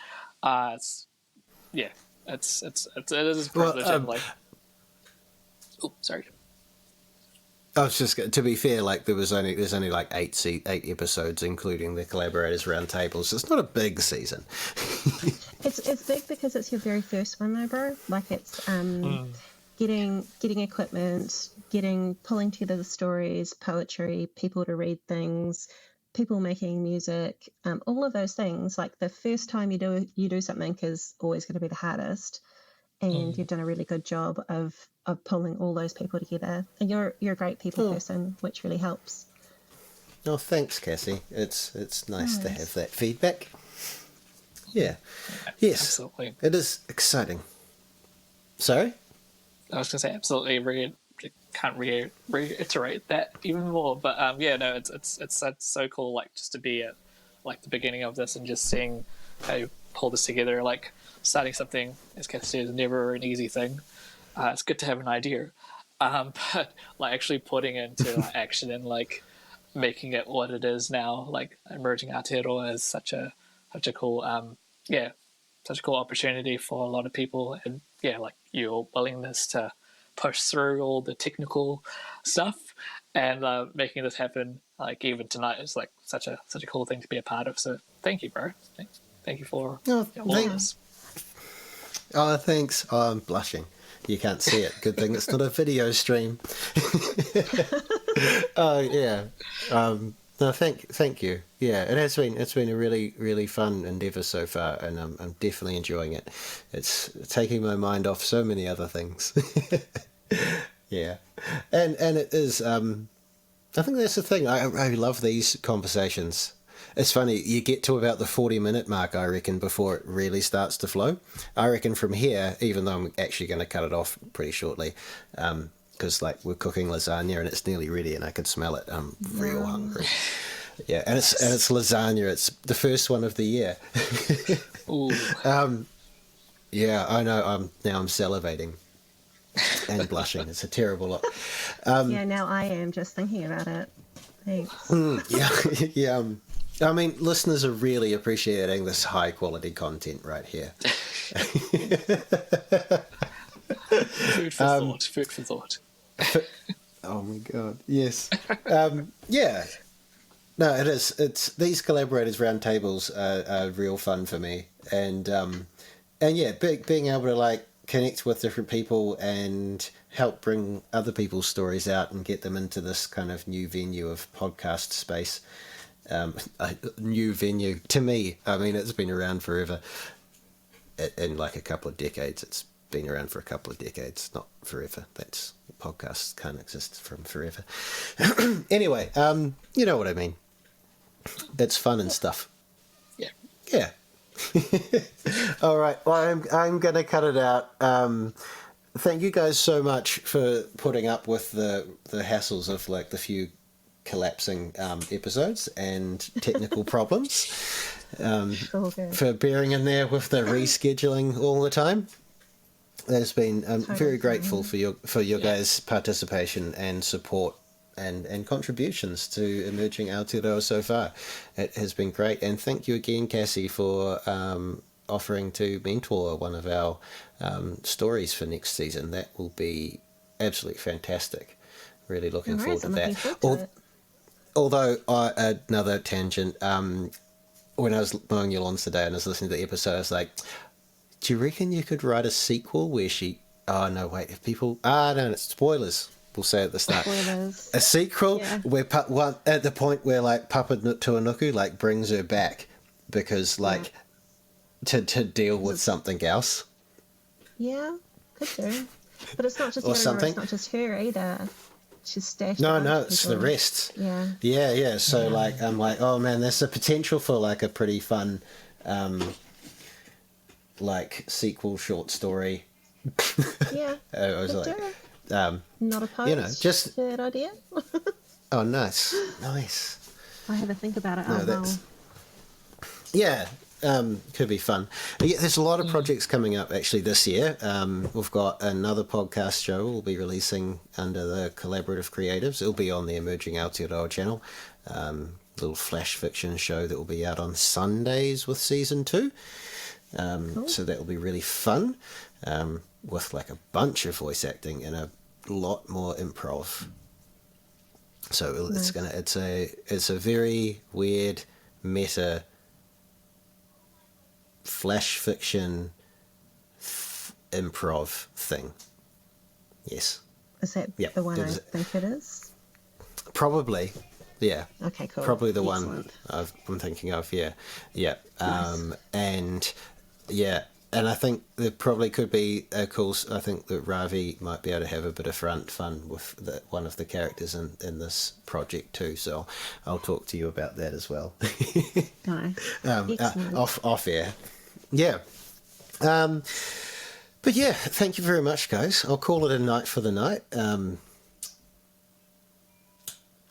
It is a privilege. And like, sorry. I was just to be fair, like there's only like eight episodes, including the Collaborators Round Table, so it's not a big season. It's big because it's your very first one, though, bro. Like it's getting equipment, pulling together the stories, poetry, people to read things, people making music, all of those things. Like the first time you do something is always going to be the hardest, and you've done a really good job of pulling all those people together. And you're a great people person, which really helps. Oh, thanks, Cassie. It's nice to have that feedback. Yeah. Yes. Absolutely. It is exciting. Sorry? I was going to say absolutely. Can't reiterate that even more, but it's so cool. Like just to be at like the beginning of this and just seeing how you pull this together. Like starting something, as Kath said, is never an easy thing. It's good to have an idea, but like actually putting it into like, action and like making it what it is now, like emerging Aotearoa is such a cool such a cool opportunity for a lot of people, and like your willingness to push through all the technical stuff and making this happen like even tonight is like such a cool thing to be a part of. So thank you, bro. Thank you for all of this. Oh, thanks. Oh, I'm blushing. You can't see it. Good thing it's not a video stream. Oh yeah. No, thank you. Yeah, it's been a really, really fun endeavour so far, and I'm definitely enjoying it. It's taking my mind off so many other things. Yeah, and it is. I think that's the thing. I love these conversations. It's funny, you get to about the 40-minute mark, I reckon, before it really starts to flow. I reckon from here, even though I'm actually going to cut it off pretty shortly, because like we're cooking lasagna and it's nearly ready and I can smell it. I'm real hungry. Yeah, and it's lasagna. It's the first one of the year. Ooh. Yeah, I know. I'm salivating and blushing. It's a terrible lot. Yeah, now I am just thinking about it. Thanks. Yeah. I mean, listeners are really appreciating this high quality content right here. Food for thought. Oh my god, yes. Yeah. No, it is. It's these Collaborators Round Tables are real fun for me, and yeah, being able to like connect with different people and help bring other people's stories out and get them into this kind of new venue of podcast space. A new venue to me. I mean, it's been around forever. In like a couple of decades, it's been around for a couple of decades, not forever. That's podcasts can't exist from forever. Anyway, you know what I mean. It's fun and stuff. Yeah. All right. Well, I'm gonna cut it out. Thank you guys so much for putting up with the hassles of like the few collapsing episodes and technical problems. For bearing in there with the rescheduling all the time. There's been very grateful for your guys' participation and support and contributions to Emerging Aotearoa so far. It has been great, and thank you again, Cassie, for offering to mentor one of our stories for next season. That will be absolutely fantastic. Really looking forward to that. Although, another tangent, when I was mowing your lawns today and I was listening to the episode, I was like, do you reckon you could write a sequel where she... Oh, no, wait, if people... no, it's spoilers. We'll say at the start. Spoilers. A sequel where at the point where, like, Papa Tuanuku, like, brings her back because, like, to deal with something else. Yeah, could do. But it's not just or her, something. It's not just her either. She's stashed. No, it's the rest. Yeah. So like, I'm like, oh man, there's a potential for like a pretty fun, like sequel short story. Yeah. I was like, not opposed. You know, just that idea. Oh, nice. I have a think about it. Yeah. Could be fun. But yeah, there's a lot of projects coming up actually this year. We've got another podcast show we'll be releasing under the Collaborative Creatives. It'll be on the Emerging Aotearoa channel. Little flash fiction show that will be out on Sundays with season 2. Cool. So that will be really fun. With like a bunch of voice acting and a lot more improv. So Nice. it's a very weird meta flash fiction improv thing. Yes. Is that Yep. the one I think it is? Probably. Yeah. Okay, cool. Probably the Excellent. one I'm thinking of. Yeah. Yeah. Nice. And yeah. And I think there probably could be a cool. I think that Ravi might be able to have a bit of fun with one of the characters in this project too. So I'll talk to you about that as well. Nice. Excellent. Off air. Yeah. But yeah, thank you very much, guys. I'll call it a night for the night.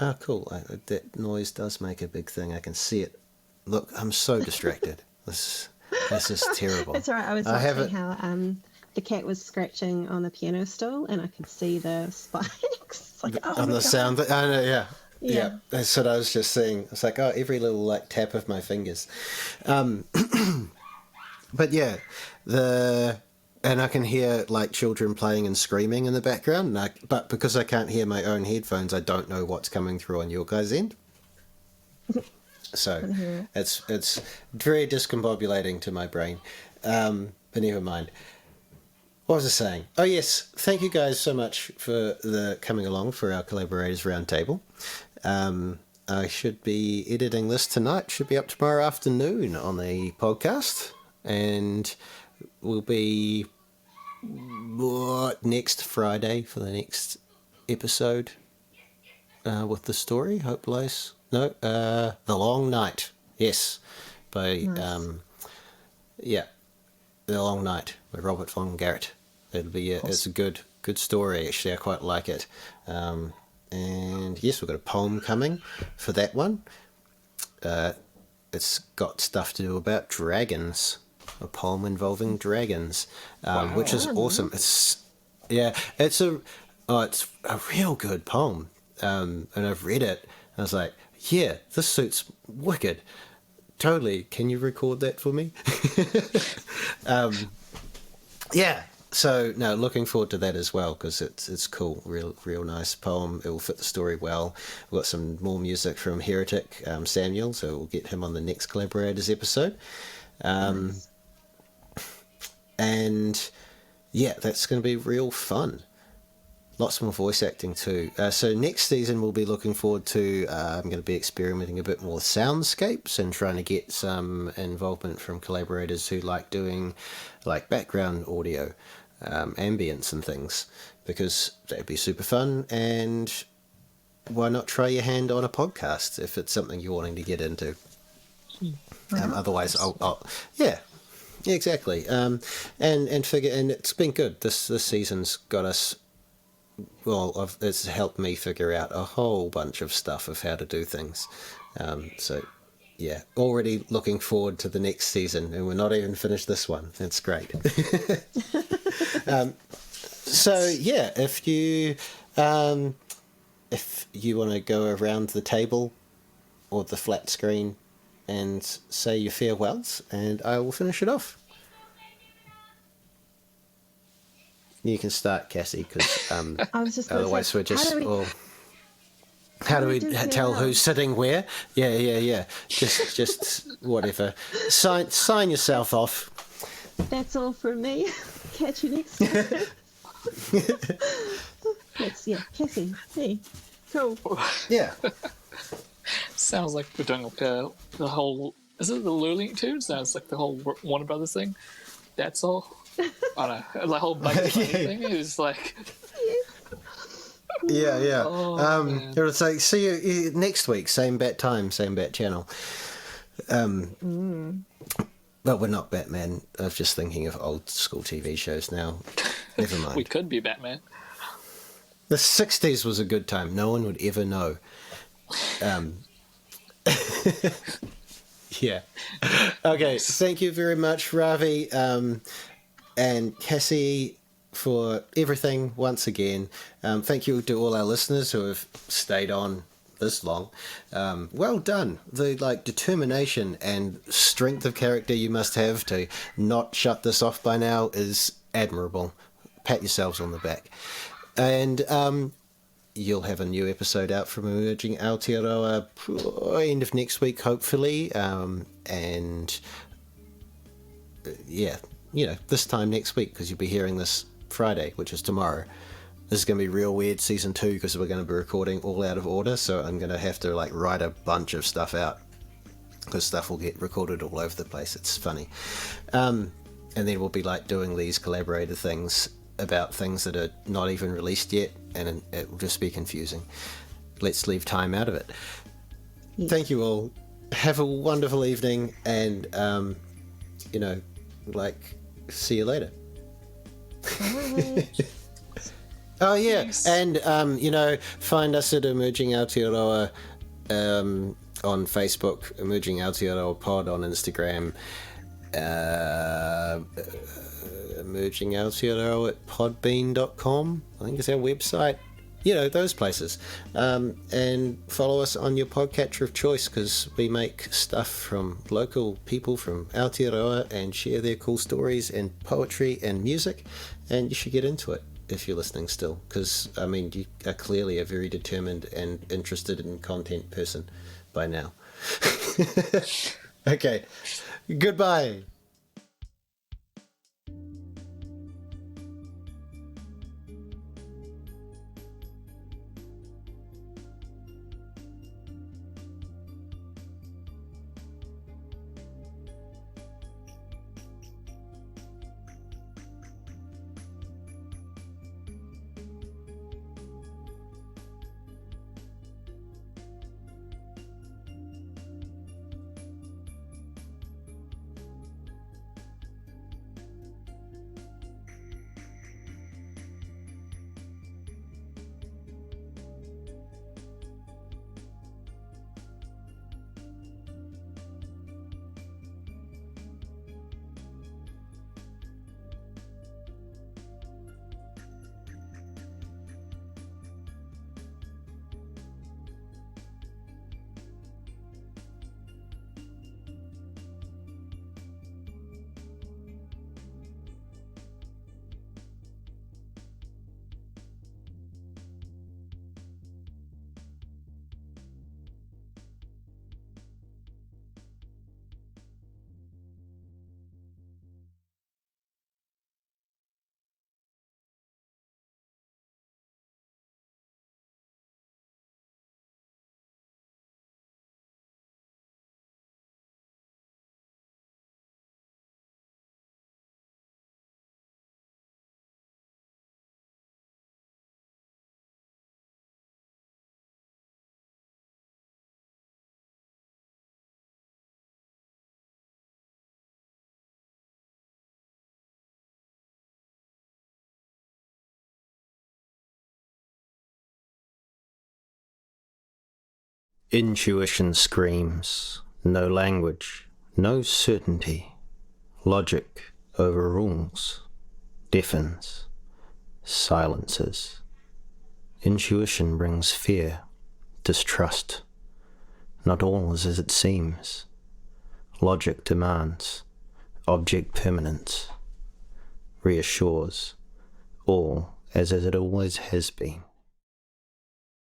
Oh, cool. That noise does make a big thing. I can see it. Look, I'm so distracted. This is terrible. It's all right. I was watching how the cat was scratching on the piano stool, and I could see the spikes. Like, oh on my the God. sound. I know, yeah. Yeah. Yeah, that's what I was just seeing. It's like, oh, every little like tap of my fingers. But yeah, and I can hear like children playing and screaming in the background. But because I can't hear my own headphones, I don't know what's coming through on your guys' end. So it's very discombobulating to my brain. But never mind. What was I saying? Oh yes, thank you guys so much for coming along for our Collaborators Round Table. I should be editing this tonight. Should be up tomorrow afternoon on the podcast, and we'll be next Friday for the next episode with the story. Hopefully, no, The Long Night. Yes, by Nice. The Long Night by Robert von Garrett. It'll be it's a good story actually. I quite like it. And yes, we've got a poem coming for that one. It's got stuff to do about dragons. A poem involving dragons, which is awesome. It's a real good poem. And I've read it, and I was like, yeah, this suits wicked. Totally. Can you record that for me? Yeah. So no, looking forward to that as well because it's cool, real nice poem. It will fit the story well. We've got some more music from Heretic Samuel, so we'll get him on the next Collaborators episode. Nice. And yeah, that's going to be real fun. Lots more voice acting too. So next season we'll be looking forward to. I'm going to be experimenting a bit more with soundscapes and trying to get some involvement from collaborators who like doing like background audio, ambience and things, because that'd be super fun. And why not try your hand on a podcast if it's something you're wanting to get into? Otherwise, I'll yeah. Yeah, exactly. And it's been good. This season's got us. Well, it's helped me figure out a whole bunch of stuff of how to do things. So, yeah, already looking forward to the next season, and we're not even finished this one. That's great. So, yeah, if you want to go around the table or the flat screen and say your farewells, and I will finish it off. You can start, Cassie, because I was just gonna otherwise say, we're just... How do we do tell farewells? who's sitting where? Yeah. Just whatever. Sign yourself off. That's all from me. Catch you next time. Cassie. Hey. Cool. Yeah. Sounds like we're doing like the whole. Is it the Luling too? Sounds like the whole Warner Brothers thing. That's all. I don't know. The whole Bugs Bunny thing is like. Yeah. Man. It's like, see you next week, same bat time, same bat channel. But we're not Batman. I was just thinking of old school TV shows now. Never mind. We could be Batman. The 60s was a good time. No one would ever know. Yeah. Okay. Thank you very much, Ravi. And Cassie, for everything once again. Thank you to all our listeners who have stayed on this long. Well done. The determination and strength of character you must have to not shut this off by now is admirable. Pat yourselves on the back. And you'll have a new episode out from Emerging Aotearoa end of next week, hopefully. And yeah, this time next week, because you'll be hearing this Friday, which is tomorrow. This is going to be real weird, season 2, because we're going to be recording all out of order, so I'm going to have to write a bunch of stuff out, because stuff will get recorded all over the place. It's funny. And then we'll be doing these collaborator things about things that are not even released yet, and it will just be confusing. Let's leave time out of it. Yeah. Thank you all. Have a wonderful evening, and see you later. Oh yeah, thanks. And find us at Emerging Aotearoa on Facebook, Emerging Aotearoa Pod on Instagram, Emerging Aotearoa at podbean.com, I think is our website. Those places. And follow us on your podcatcher of choice, because we make stuff from local people from Aotearoa and share their cool stories and poetry and music, and you should get into it if you're listening still, because you are clearly a very determined and interested in content person by now. Okay, goodbye. Intuition screams, no language, no certainty. Logic overrules, deafens, silences. Intuition brings fear, distrust. Not all is as it seems. Logic demands, object permanence. Reassures, all as it always has been.